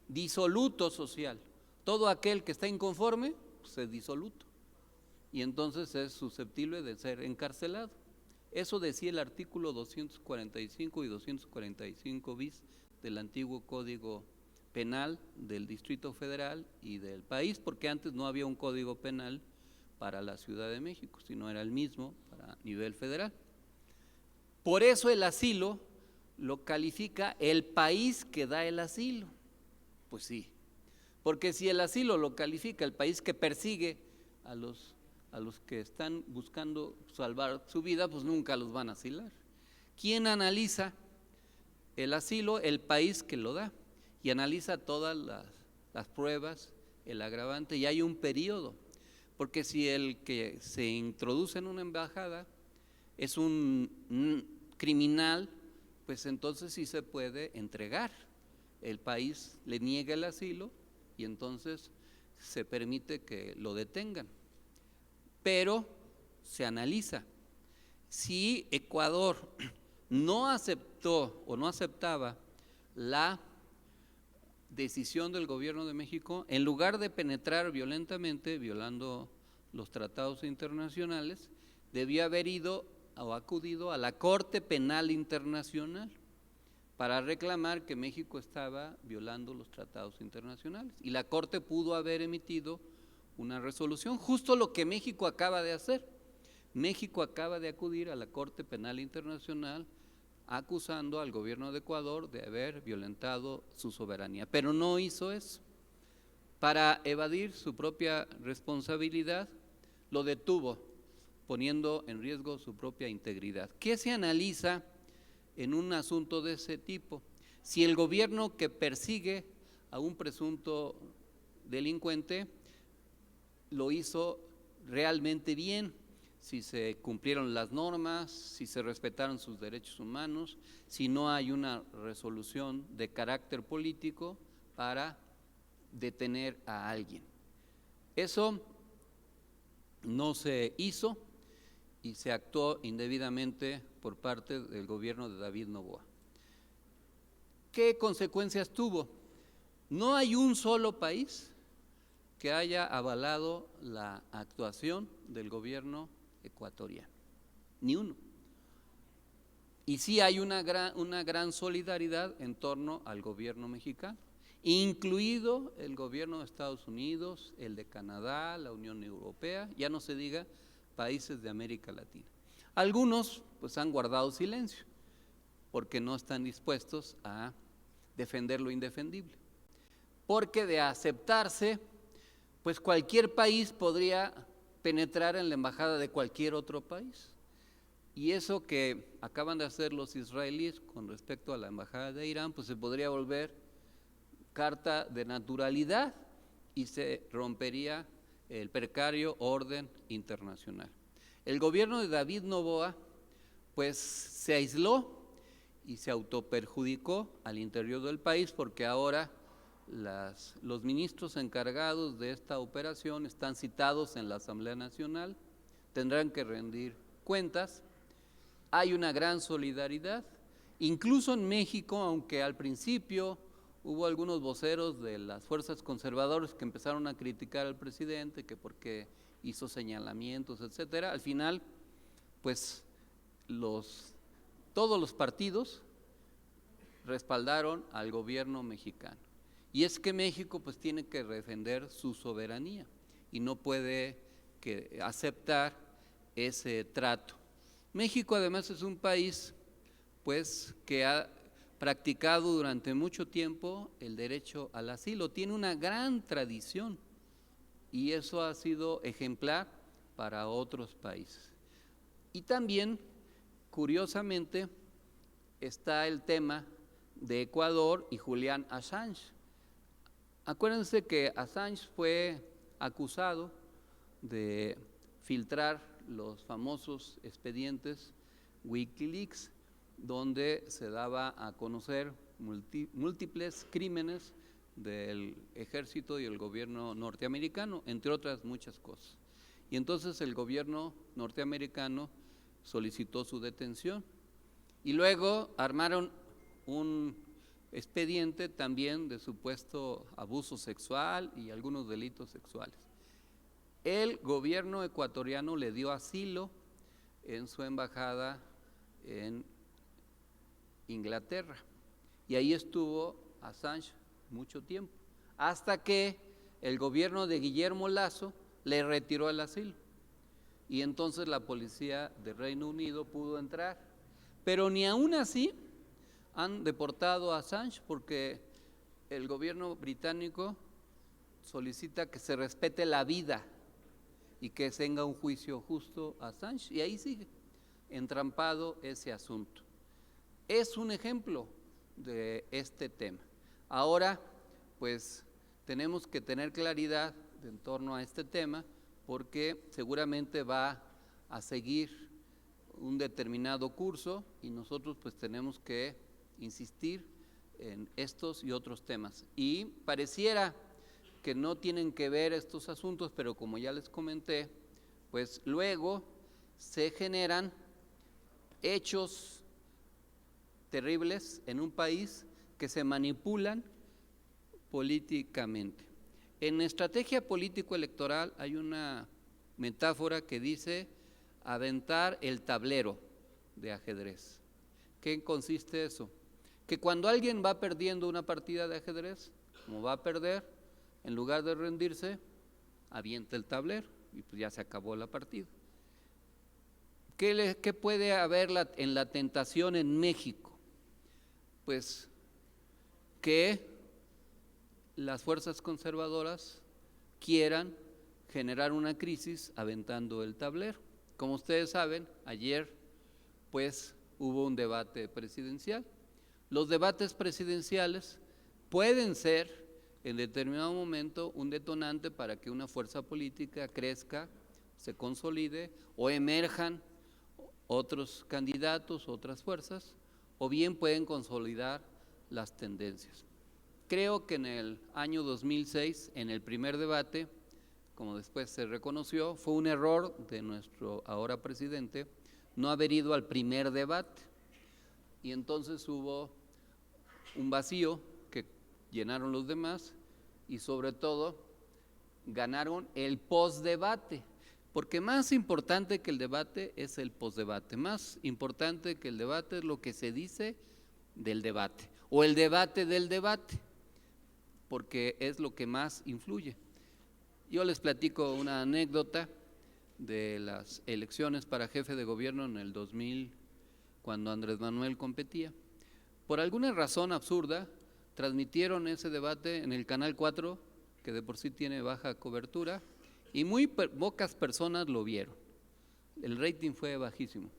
Speaker 7: disoluto social. Todo aquel que está inconforme, pues es disoluto y entonces es susceptible de ser encarcelado. Eso decía el artículo 245 y 245 bis del antiguo Código Penal del Distrito Federal y del país, porque antes no había un código penal para la Ciudad de México, sino era el mismo para nivel federal. Por eso el asilo lo califica el país que da el asilo. Pues sí, porque si el asilo lo califica el país que persigue a los que están buscando salvar su vida, pues nunca los van a asilar. ¿Quién analiza el asilo? El país que lo da, y analiza todas las pruebas, el agravante, y hay un periodo, porque si el que se introduce en una embajada es un criminal, pues entonces sí se puede entregar. El país le niega el asilo y entonces se permite que lo detengan. Pero se analiza. Si Ecuador no aceptó o no aceptaba la decisión del gobierno de México, en lugar de penetrar violentamente, violando los tratados internacionales, debió haber ido o acudido a la Corte Penal Internacional para reclamar que México estaba violando los tratados internacionales. Y la Corte pudo haber emitido una resolución, justo lo que México acaba de hacer. México acaba de acudir a la Corte Penal Internacional acusando al gobierno de Ecuador de haber violentado su soberanía, pero no hizo eso. Para evadir su propia responsabilidad, lo detuvo, poniendo en riesgo su propia integridad. ¿Qué se analiza en un asunto de ese tipo? Si el gobierno que persigue a un presunto delincuente lo hizo realmente bien, si se cumplieron las normas, si se respetaron sus derechos humanos, si no hay una resolución de carácter político para detener a alguien. Eso no se hizo y se actuó indebidamente por parte del gobierno de David Noboa. ¿Qué consecuencias tuvo? No hay un solo país que haya avalado la actuación del gobierno ecuatoriano, ni uno. Y sí hay una gran solidaridad en torno al gobierno mexicano, incluido el gobierno de Estados Unidos, el de Canadá, la Unión Europea, ya no se diga países de América Latina. Algunos pues han guardado silencio porque no están dispuestos a defender lo indefendible, porque de aceptarse, pues cualquier país podría penetrar en la embajada de cualquier otro país. Y eso que acaban de hacer los israelíes con respecto a la embajada de Irán, pues se podría volver carta de naturalidad y se rompería el precario orden internacional. El gobierno de David Noboa pues se aisló y se autoperjudicó al interior del país, porque ahora los ministros encargados de esta operación están citados en la Asamblea Nacional, tendrán que rendir cuentas. Hay una gran solidaridad, incluso en México, aunque al principio hubo algunos voceros de las fuerzas conservadoras que empezaron a criticar al presidente, que porque hizo señalamientos, etcétera. Al final, pues todos los partidos respaldaron al gobierno mexicano. Y es que México pues tiene que defender su soberanía y no puede aceptar ese trato. México además es un país pues que ha practicado durante mucho tiempo el derecho al asilo, tiene una gran tradición y eso ha sido ejemplar para otros países. Y también, curiosamente, está el tema de Ecuador y Julian Assange. Acuérdense que Assange fue acusado de filtrar los famosos expedientes Wikileaks, donde se daba a conocer múltiples crímenes del ejército y el gobierno norteamericano, entre otras muchas cosas. Y entonces el gobierno norteamericano solicitó su detención y luego armaron un expediente también de supuesto abuso sexual y algunos delitos sexuales. El gobierno ecuatoriano le dio asilo en su embajada en Inglaterra y ahí estuvo Assange mucho tiempo, hasta que el gobierno de Guillermo Lasso le retiró el asilo y entonces la policía de Reino Unido pudo entrar, pero ni aún así han deportado a Assange porque el gobierno británico solicita que se respete la vida y que tenga un juicio justo a Assange, y ahí sigue entrampado ese asunto. Es un ejemplo de este tema. Ahora, pues, tenemos que tener claridad en torno a este tema, porque seguramente va a seguir un determinado curso y nosotros pues tenemos que insistir en estos y otros temas. Y pareciera que no tienen que ver estos asuntos, pero como ya les comenté, pues luego se generan hechos terribles en un país que se manipulan políticamente. En estrategia político-electoral hay una metáfora que dice aventar el tablero de ajedrez. ¿Qué consiste eso? Que cuando alguien va perdiendo una partida de ajedrez, como va a perder, en lugar de rendirse, avienta el tablero y pues ya se acabó la partida. ¿Qué puede haber en la tentación en México? Pues que las fuerzas conservadoras quieran generar una crisis aventando el tablero. Como ustedes saben, ayer pues hubo un debate presidencial. Los debates presidenciales pueden ser en determinado momento un detonante para que una fuerza política crezca, se consolide o emerjan otros candidatos, otras fuerzas, o bien pueden consolidar las tendencias. Creo que en el año 2006, en el primer debate, como después se reconoció, fue un error de nuestro ahora presidente no haber ido al primer debate, y entonces hubo un vacío que llenaron los demás y sobre todo ganaron el postdebate, porque más importante que el debate es el postdebate, más importante que el debate es lo que se dice del debate o el debate del debate, porque es lo que más influye. Yo les platico una anécdota de las elecciones para jefe de gobierno en el 2000, cuando Andrés Manuel competía. Por alguna razón absurda, transmitieron ese debate en el Canal 4, que de por sí tiene baja cobertura, y muy pocas personas lo vieron. El rating fue bajísimo.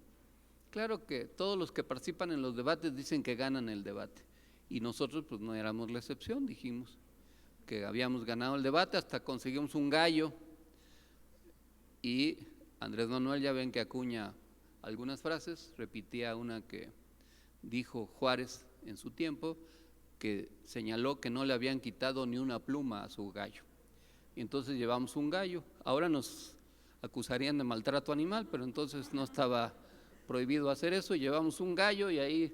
Speaker 7: Claro que todos los que participan en los debates dicen que ganan el debate, y nosotros pues no éramos la excepción, dijimos que habíamos ganado el debate, hasta conseguimos un gallo, y Andrés Manuel, ya ven que acuña algunas frases, repetía una que dijo Juárez en su tiempo, que señaló que no le habían quitado ni una pluma a su gallo. Y entonces llevamos un gallo. Ahora nos acusarían de maltrato animal, pero entonces no estaba prohibido hacer eso. Llevamos un gallo y ahí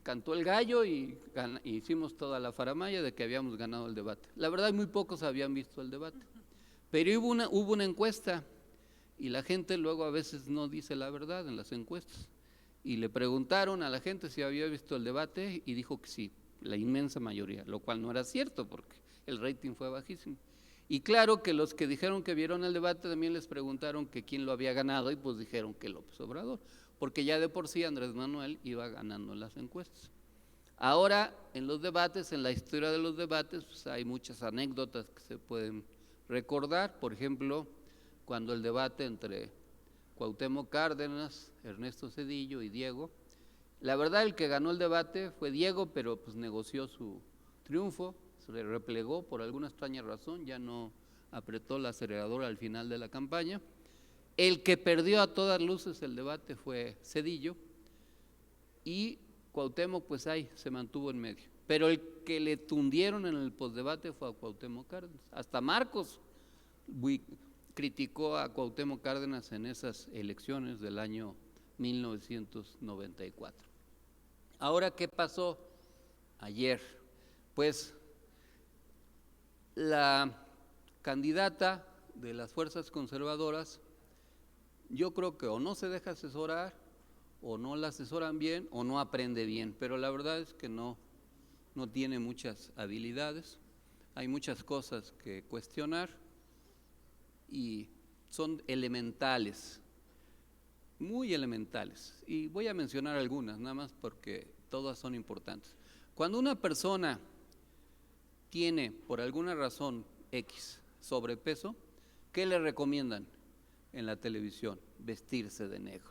Speaker 7: cantó el gallo y hicimos toda la faramalla de que habíamos ganado el debate. La verdad, muy pocos habían visto el debate. Pero hubo una encuesta y la gente luego a veces no dice la verdad en las encuestas. Y le preguntaron a la gente si había visto el debate y dijo que sí, la inmensa mayoría, lo cual no era cierto porque el rating fue bajísimo. Y claro que los que dijeron que vieron el debate también les preguntaron que quién lo había ganado y pues dijeron que López Obrador, porque ya de por sí Andrés Manuel iba ganando en las encuestas. Ahora en los debates, en la historia de los debates, pues hay muchas anécdotas que se pueden recordar, por ejemplo, cuando el debate entre Cuauhtémoc Cárdenas, Ernesto Zedillo y Diego, la verdad el que ganó el debate fue Diego, pero pues negoció su triunfo, se le replegó por alguna extraña razón, ya no apretó el acelerador al final de la campaña. El que perdió a todas luces el debate fue Zedillo y Cuauhtémoc pues ahí se mantuvo en medio, pero el que le tundieron en el postdebate fue a Cuauhtémoc Cárdenas. Hasta Marcos criticó a Cuauhtémoc Cárdenas en esas elecciones del año 1994. Ahora, ¿qué pasó ayer? Pues la candidata de las fuerzas conservadoras, yo creo que o no se deja asesorar, o no la asesoran bien, o no aprende bien, pero la verdad es que no tiene muchas habilidades, hay muchas cosas que cuestionar y son elementales, muy elementales, y voy a mencionar algunas, nada más porque todas son importantes. Cuando una persona tiene, por alguna razón X, sobrepeso, ¿qué le recomiendan en la televisión? Vestirse de negro.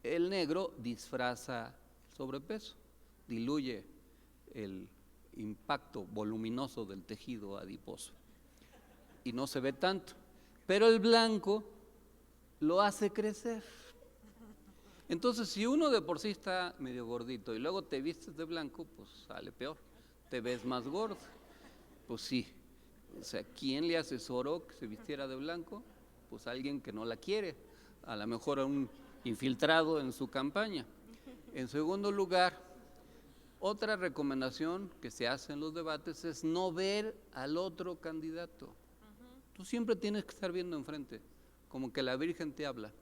Speaker 7: El negro disfraza el sobrepeso, diluye el impacto voluminoso del tejido adiposo y no se ve tanto, pero el blanco lo hace crecer. Entonces, si uno de por sí está medio gordito y luego te vistes de blanco, pues sale peor, te ves más gordo. Pues sí, o sea, ¿quién le asesoró que se vistiera de blanco? Pues alguien que no la quiere, a lo mejor a un infiltrado en su campaña. En segundo lugar, Otra recomendación que se hace en los debates es no ver al otro candidato. Tú siempre tienes que estar viendo enfrente, como que la Virgen te habla.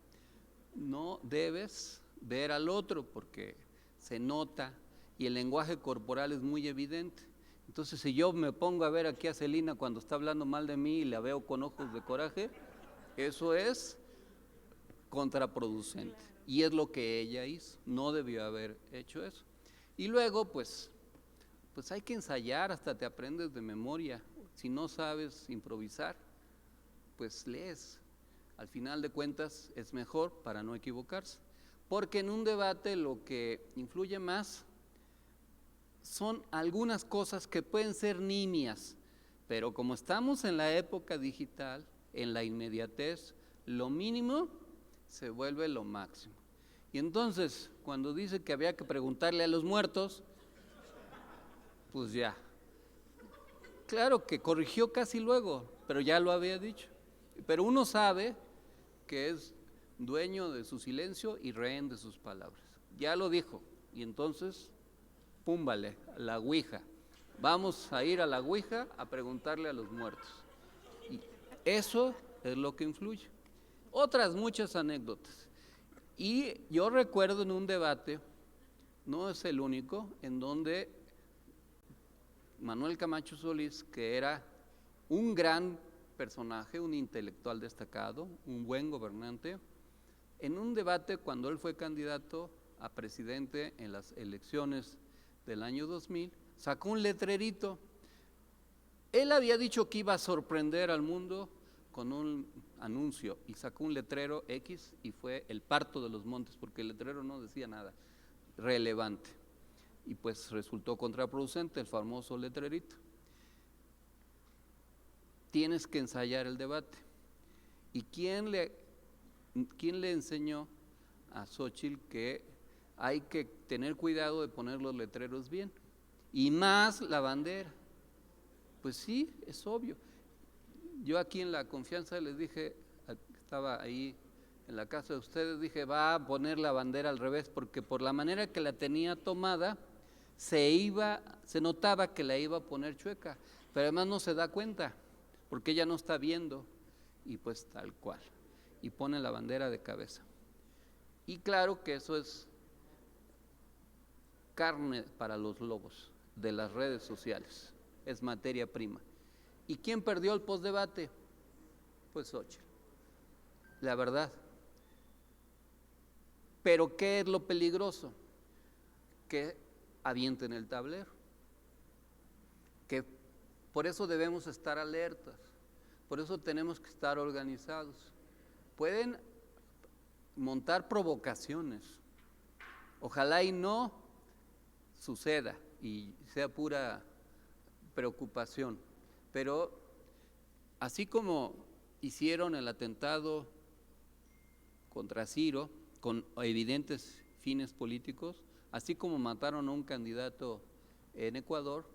Speaker 7: No debes ver al otro porque se nota y el lenguaje corporal es muy evidente. Entonces, si yo me pongo a ver aquí a Celina cuando está hablando mal de mí y la veo con ojos de coraje, eso es contraproducente. Y es lo que ella hizo, no debió haber hecho eso. Y luego, pues hay que ensayar, hasta te aprendes de memoria. Si no sabes improvisar, pues lees. Al final de cuentas es mejor para no equivocarse. Porque en un debate lo que influye más son algunas cosas que pueden ser nimias, pero como estamos en la época digital, en la inmediatez, lo mínimo se vuelve lo máximo. Y entonces, cuando dice que había que preguntarle a los muertos, pues ya. Claro que corrigió casi luego, pero ya lo había dicho. Pero uno sabe que es dueño de su silencio y rehén de sus palabras. Ya lo dijo, y entonces, púmbale, la ouija. Vamos a ir a la ouija a preguntarle a los muertos. Y eso es lo que influye. Otras muchas anécdotas. Y yo recuerdo en un debate, no es el único, en donde Manuel Camacho Solís, que era un gran personaje, un intelectual destacado, un buen gobernante, en un debate cuando él fue candidato a presidente en las elecciones del año 2000, sacó un letrerito. Él había dicho que iba a sorprender al mundo con un anuncio y sacó un letrero X y fue el parto de los montes, porque el letrero no decía nada relevante y pues resultó contraproducente el famoso letrerito. Tienes que ensayar el debate. ¿Y quién le enseñó a Xóchitl que hay que tener cuidado de poner los letreros bien? Y más la bandera. Pues sí, es obvio. Yo aquí en La Confianza les dije, estaba ahí en la casa de ustedes, dije, va a poner la bandera al revés, porque por la manera que la tenía tomada, se notaba que la iba a poner chueca, pero además no se da cuenta, porque ella no está viendo, y pues tal cual, y pone la bandera de cabeza. Y claro que eso es carne para los lobos de las redes sociales, es materia prima. ¿Y quién perdió el postdebate? Pues Xóchitl, la verdad. Pero ¿qué es lo peligroso? Que avienten el tablero. Que por eso debemos estar alertas, por eso tenemos que estar organizados. Pueden montar provocaciones, ojalá y no suceda y sea pura preocupación, pero así como hicieron el atentado contra Ciro con evidentes fines políticos, así como mataron a un candidato en Ecuador,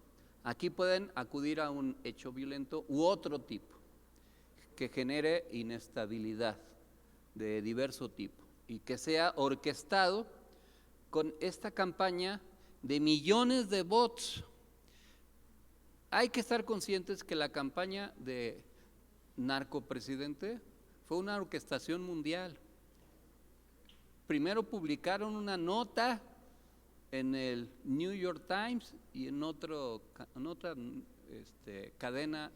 Speaker 7: aquí pueden acudir a un hecho violento u otro tipo que genere inestabilidad de diverso tipo y que sea orquestado con esta campaña de millones de bots. Hay que estar conscientes que la campaña de narcopresidente fue una orquestación mundial. Primero publicaron una nota en el New York Times y en otra cadena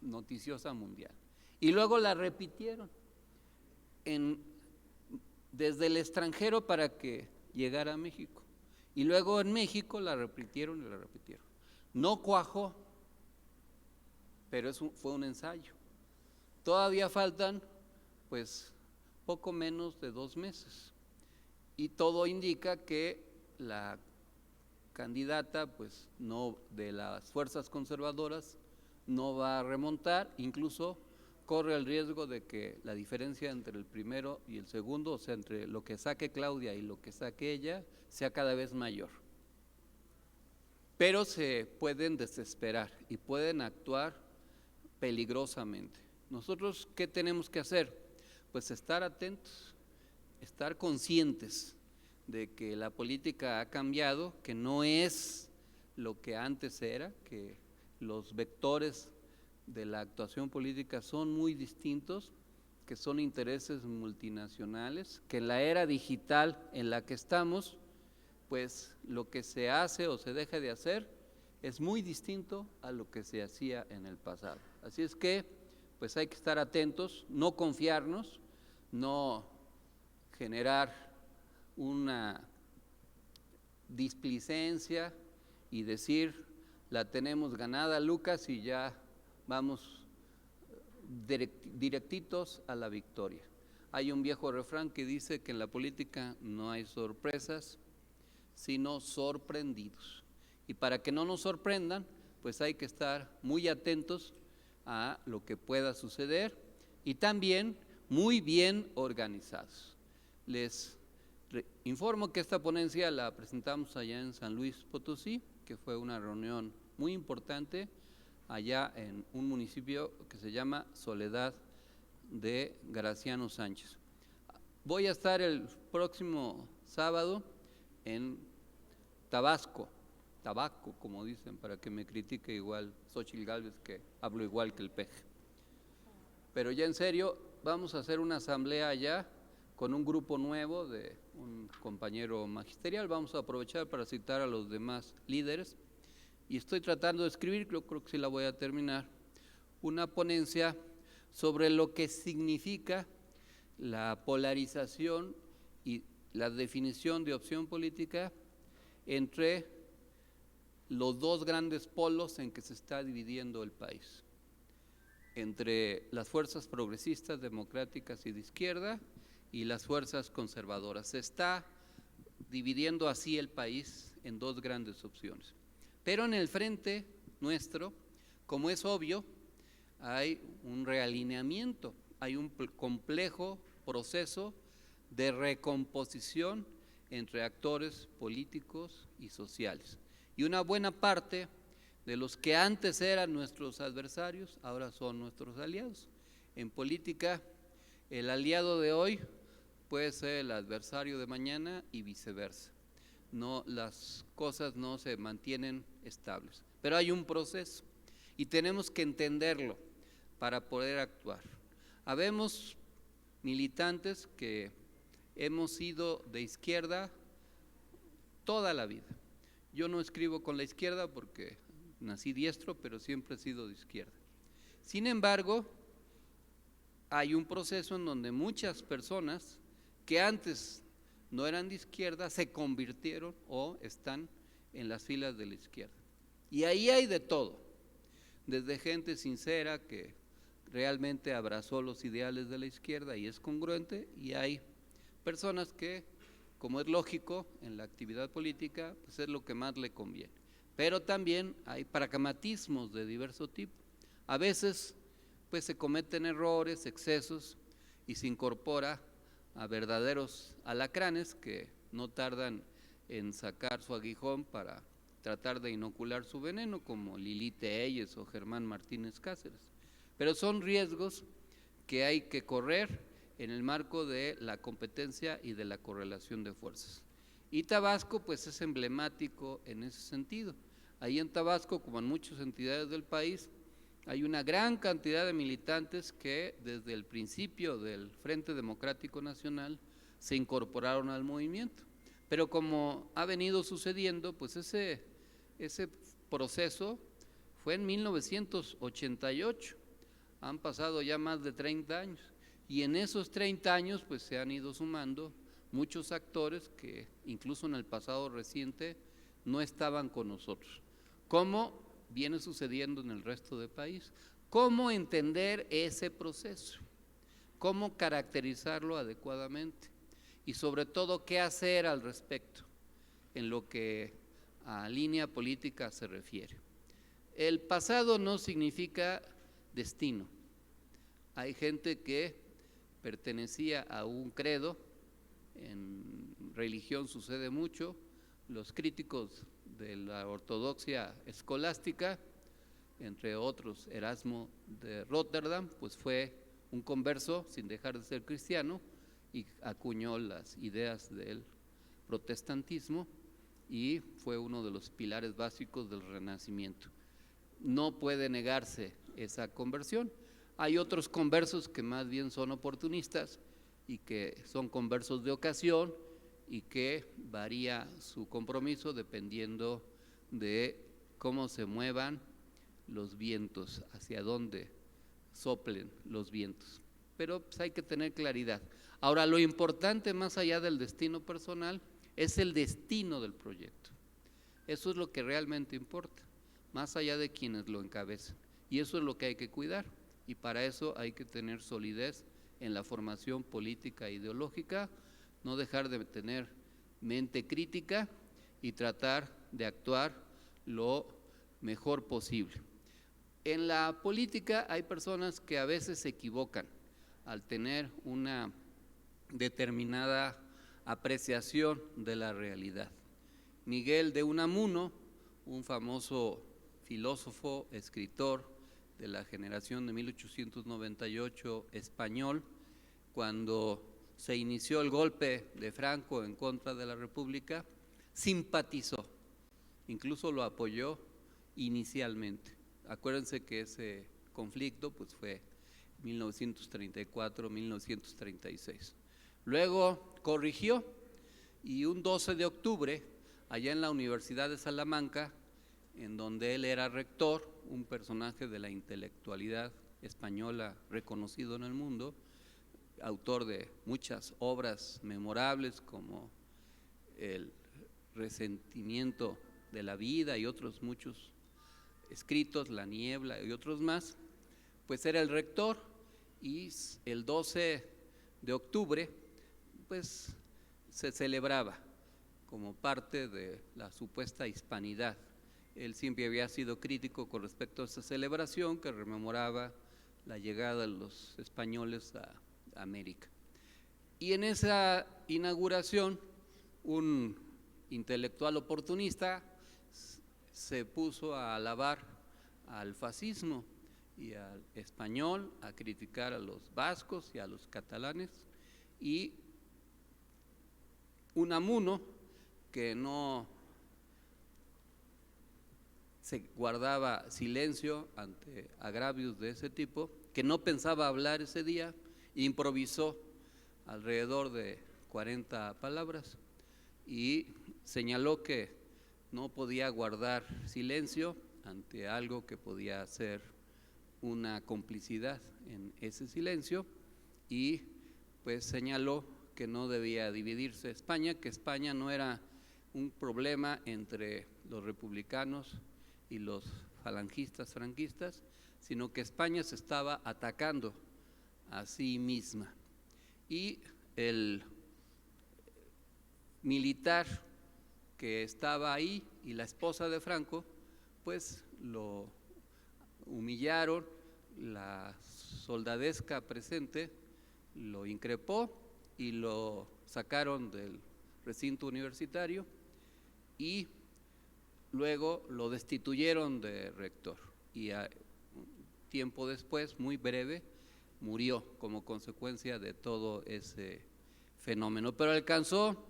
Speaker 7: noticiosa mundial. Y luego la repitieron desde el extranjero para que llegara a México. Y luego en México la repitieron y la repitieron. No cuajó, pero fue un ensayo. Todavía faltan, pues, poco menos de 2 meses. Y todo indica que la candidata, pues, no, de las fuerzas conservadoras, no va a remontar, incluso corre el riesgo de que la diferencia entre el primero y el segundo, o sea, entre lo que saque Claudia y lo que saque ella, sea cada vez mayor. Pero se pueden desesperar y pueden actuar peligrosamente. Nosotros, ¿qué tenemos que hacer? Pues estar atentos, estar conscientes de que la política ha cambiado, que no es lo que antes era, que los vectores de la actuación política son muy distintos, que son intereses multinacionales, que en la era digital en la que estamos, pues lo que se hace o se deja de hacer es muy distinto a lo que se hacía en el pasado. Así es que pues hay que estar atentos, no confiarnos, no generar una displicencia y decir la tenemos ganada, Lucas, y ya vamos directitos a la victoria. Hay un viejo refrán que dice que en la política no hay sorpresas, sino sorprendidos. Y para que no nos sorprendan, pues hay que estar muy atentos a lo que pueda suceder y también muy bien organizados. Les informo que esta ponencia la presentamos allá en San Luis Potosí, que fue una reunión muy importante allá en un municipio que se llama Soledad de Graciano Sánchez. Voy a estar el próximo sábado en Tabaco, como dicen, para que me critique igual Xóchitl Gálvez, que hablo igual que el peje. Pero ya en serio, vamos a hacer una asamblea allá con un grupo nuevo de un compañero magisterial. Vamos a aprovechar para citar a los demás líderes. Y estoy tratando de escribir, creo que sí la voy a terminar, una ponencia sobre lo que significa la polarización y la definición de opción política entre los dos grandes polos en que se está dividiendo el país, entre las fuerzas progresistas, democráticas y de izquierda y las fuerzas conservadoras. Se está dividiendo así el país en dos grandes opciones. Pero en el frente nuestro, como es obvio, hay un realineamiento, hay un complejo proceso de recomposición entre actores políticos y sociales. Y una buena parte de los que antes eran nuestros adversarios, ahora son nuestros aliados. En política, el aliado de hoy puede ser el adversario de mañana y viceversa. No, las cosas no se mantienen estables, pero hay un proceso y tenemos que entenderlo para poder actuar. Habemos militantes que hemos sido de izquierda toda la vida. Yo no escribo con la izquierda porque nací diestro, pero siempre he sido de izquierda. Sin embargo, hay un proceso en donde muchas personas que antes no eran de izquierda se convirtieron o están en las filas de la izquierda. Y ahí hay de todo, desde gente sincera que realmente abrazó los ideales de la izquierda y es congruente, y hay personas que, como es lógico en la actividad política, pues es lo que más le conviene. Pero también hay pragmatismos de diverso tipo. A veces pues se cometen errores, excesos, y se incorpora a verdaderos alacranes que no tardan en sacar su aguijón para tratar de inocular su veneno, como Lili Telles o Germán Martínez Cáceres. Pero son riesgos que hay que correr en el marco de la competencia y de la correlación de fuerzas. Y Tabasco pues es emblemático en ese sentido. Ahí en Tabasco, como en muchas entidades del país, hay una gran cantidad de militantes que desde el principio del Frente Democrático Nacional se incorporaron al movimiento. Pero como ha venido sucediendo, pues ese proceso fue en 1988. Han pasado ya más de 30 años. Y en esos 30 años pues se han ido sumando muchos actores que incluso en el pasado reciente no estaban con nosotros. ¿Cómo viene sucediendo en el resto del país? ¿Cómo entender ese proceso? ¿Cómo caracterizarlo adecuadamente? Y sobre todo, ¿qué hacer al respecto en lo que a línea política se refiere? El pasado no significa destino. Hay gente que pertenecía a un credo, en religión sucede mucho, los críticos de la ortodoxia escolástica, entre otros Erasmo de Rotterdam, pues fue un converso sin dejar de ser cristiano y acuñó las ideas del protestantismo y fue uno de los pilares básicos del Renacimiento. No puede negarse esa conversión. Hay otros conversos que más bien son oportunistas y que son conversos de ocasión y que varía su compromiso dependiendo de cómo se muevan los vientos, hacia dónde soplen los vientos. Pero pues, hay que tener claridad. Ahora, lo importante más allá del destino personal es el destino del proyecto. Eso es lo que realmente importa, más allá de quienes lo encabezan. Y eso es lo que hay que cuidar. Y para eso hay que tener solidez en la formación política e ideológica, no dejar de tener mente crítica y tratar de actuar lo mejor posible. En la política hay personas que a veces se equivocan al tener una determinada apreciación de la realidad. Miguel de Unamuno, un famoso filósofo, escritor de la generación de 1898 español, cuando se inició el golpe de Franco en contra de la República, simpatizó, incluso lo apoyó inicialmente. Acuérdense que ese conflicto pues, fue 1934-1936. Luego corrigió y un 12 de octubre, allá en la Universidad de Salamanca, en donde él era rector, un personaje de la intelectualidad española reconocido en el mundo, autor de muchas obras memorables como El resentimiento de la vida y otros muchos escritos, La niebla y otros más, pues era el rector y el 12 de octubre pues se celebraba como parte de la supuesta hispanidad. Él siempre había sido crítico con respecto a esa celebración que rememoraba la llegada de los españoles a América. Y en esa inauguración, un intelectual oportunista se puso a alabar al fascismo y al español, a criticar a los vascos y a los catalanes, y Unamuno, que no se guardaba silencio ante agravios de ese tipo, que no pensaba hablar ese día, improvisó alrededor de 40 palabras y señaló que no podía guardar silencio ante algo que podía ser una complicidad en ese silencio y pues señaló que no debía dividirse España, que España no era un problema entre los republicanos y los falangistas franquistas, sino que España se estaba atacando a sí misma. Y el militar que estaba ahí y la esposa de Franco, pues lo humillaron, la soldadesca presente lo increpó y lo sacaron del recinto universitario y luego lo destituyeron de rector y tiempo después, muy breve, murió como consecuencia de todo ese fenómeno. Pero alcanzó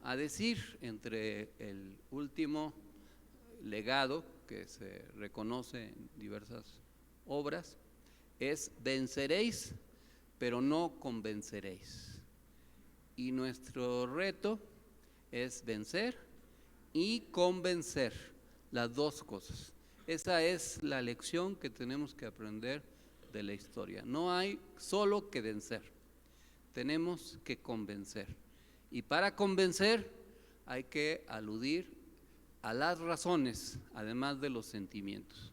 Speaker 7: a decir, entre el último legado que se reconoce en diversas obras, es: venceréis, pero no convenceréis. Y nuestro reto es vencer y convencer, las dos cosas. Esa es la lección que tenemos que aprender de la historia. No hay solo que vencer, tenemos que convencer. Y para convencer hay que aludir a las razones, además de los sentimientos.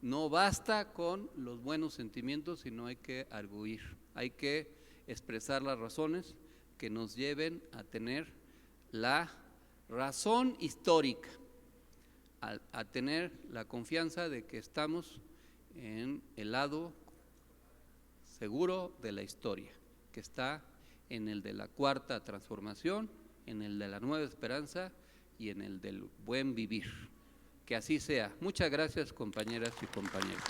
Speaker 7: No basta con los buenos sentimientos, sino hay que arguir, hay que expresar las razones que nos lleven a tener la razón histórica, a tener la confianza de que estamos en el lado seguro de la historia, que está en el de la cuarta transformación, en el de la nueva esperanza y en el del buen vivir. Que así sea. Muchas gracias, compañeras y compañeros.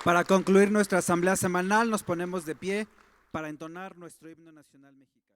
Speaker 2: Para concluir nuestra asamblea semanal, nos ponemos de pie para entonar nuestro himno nacional mexicano.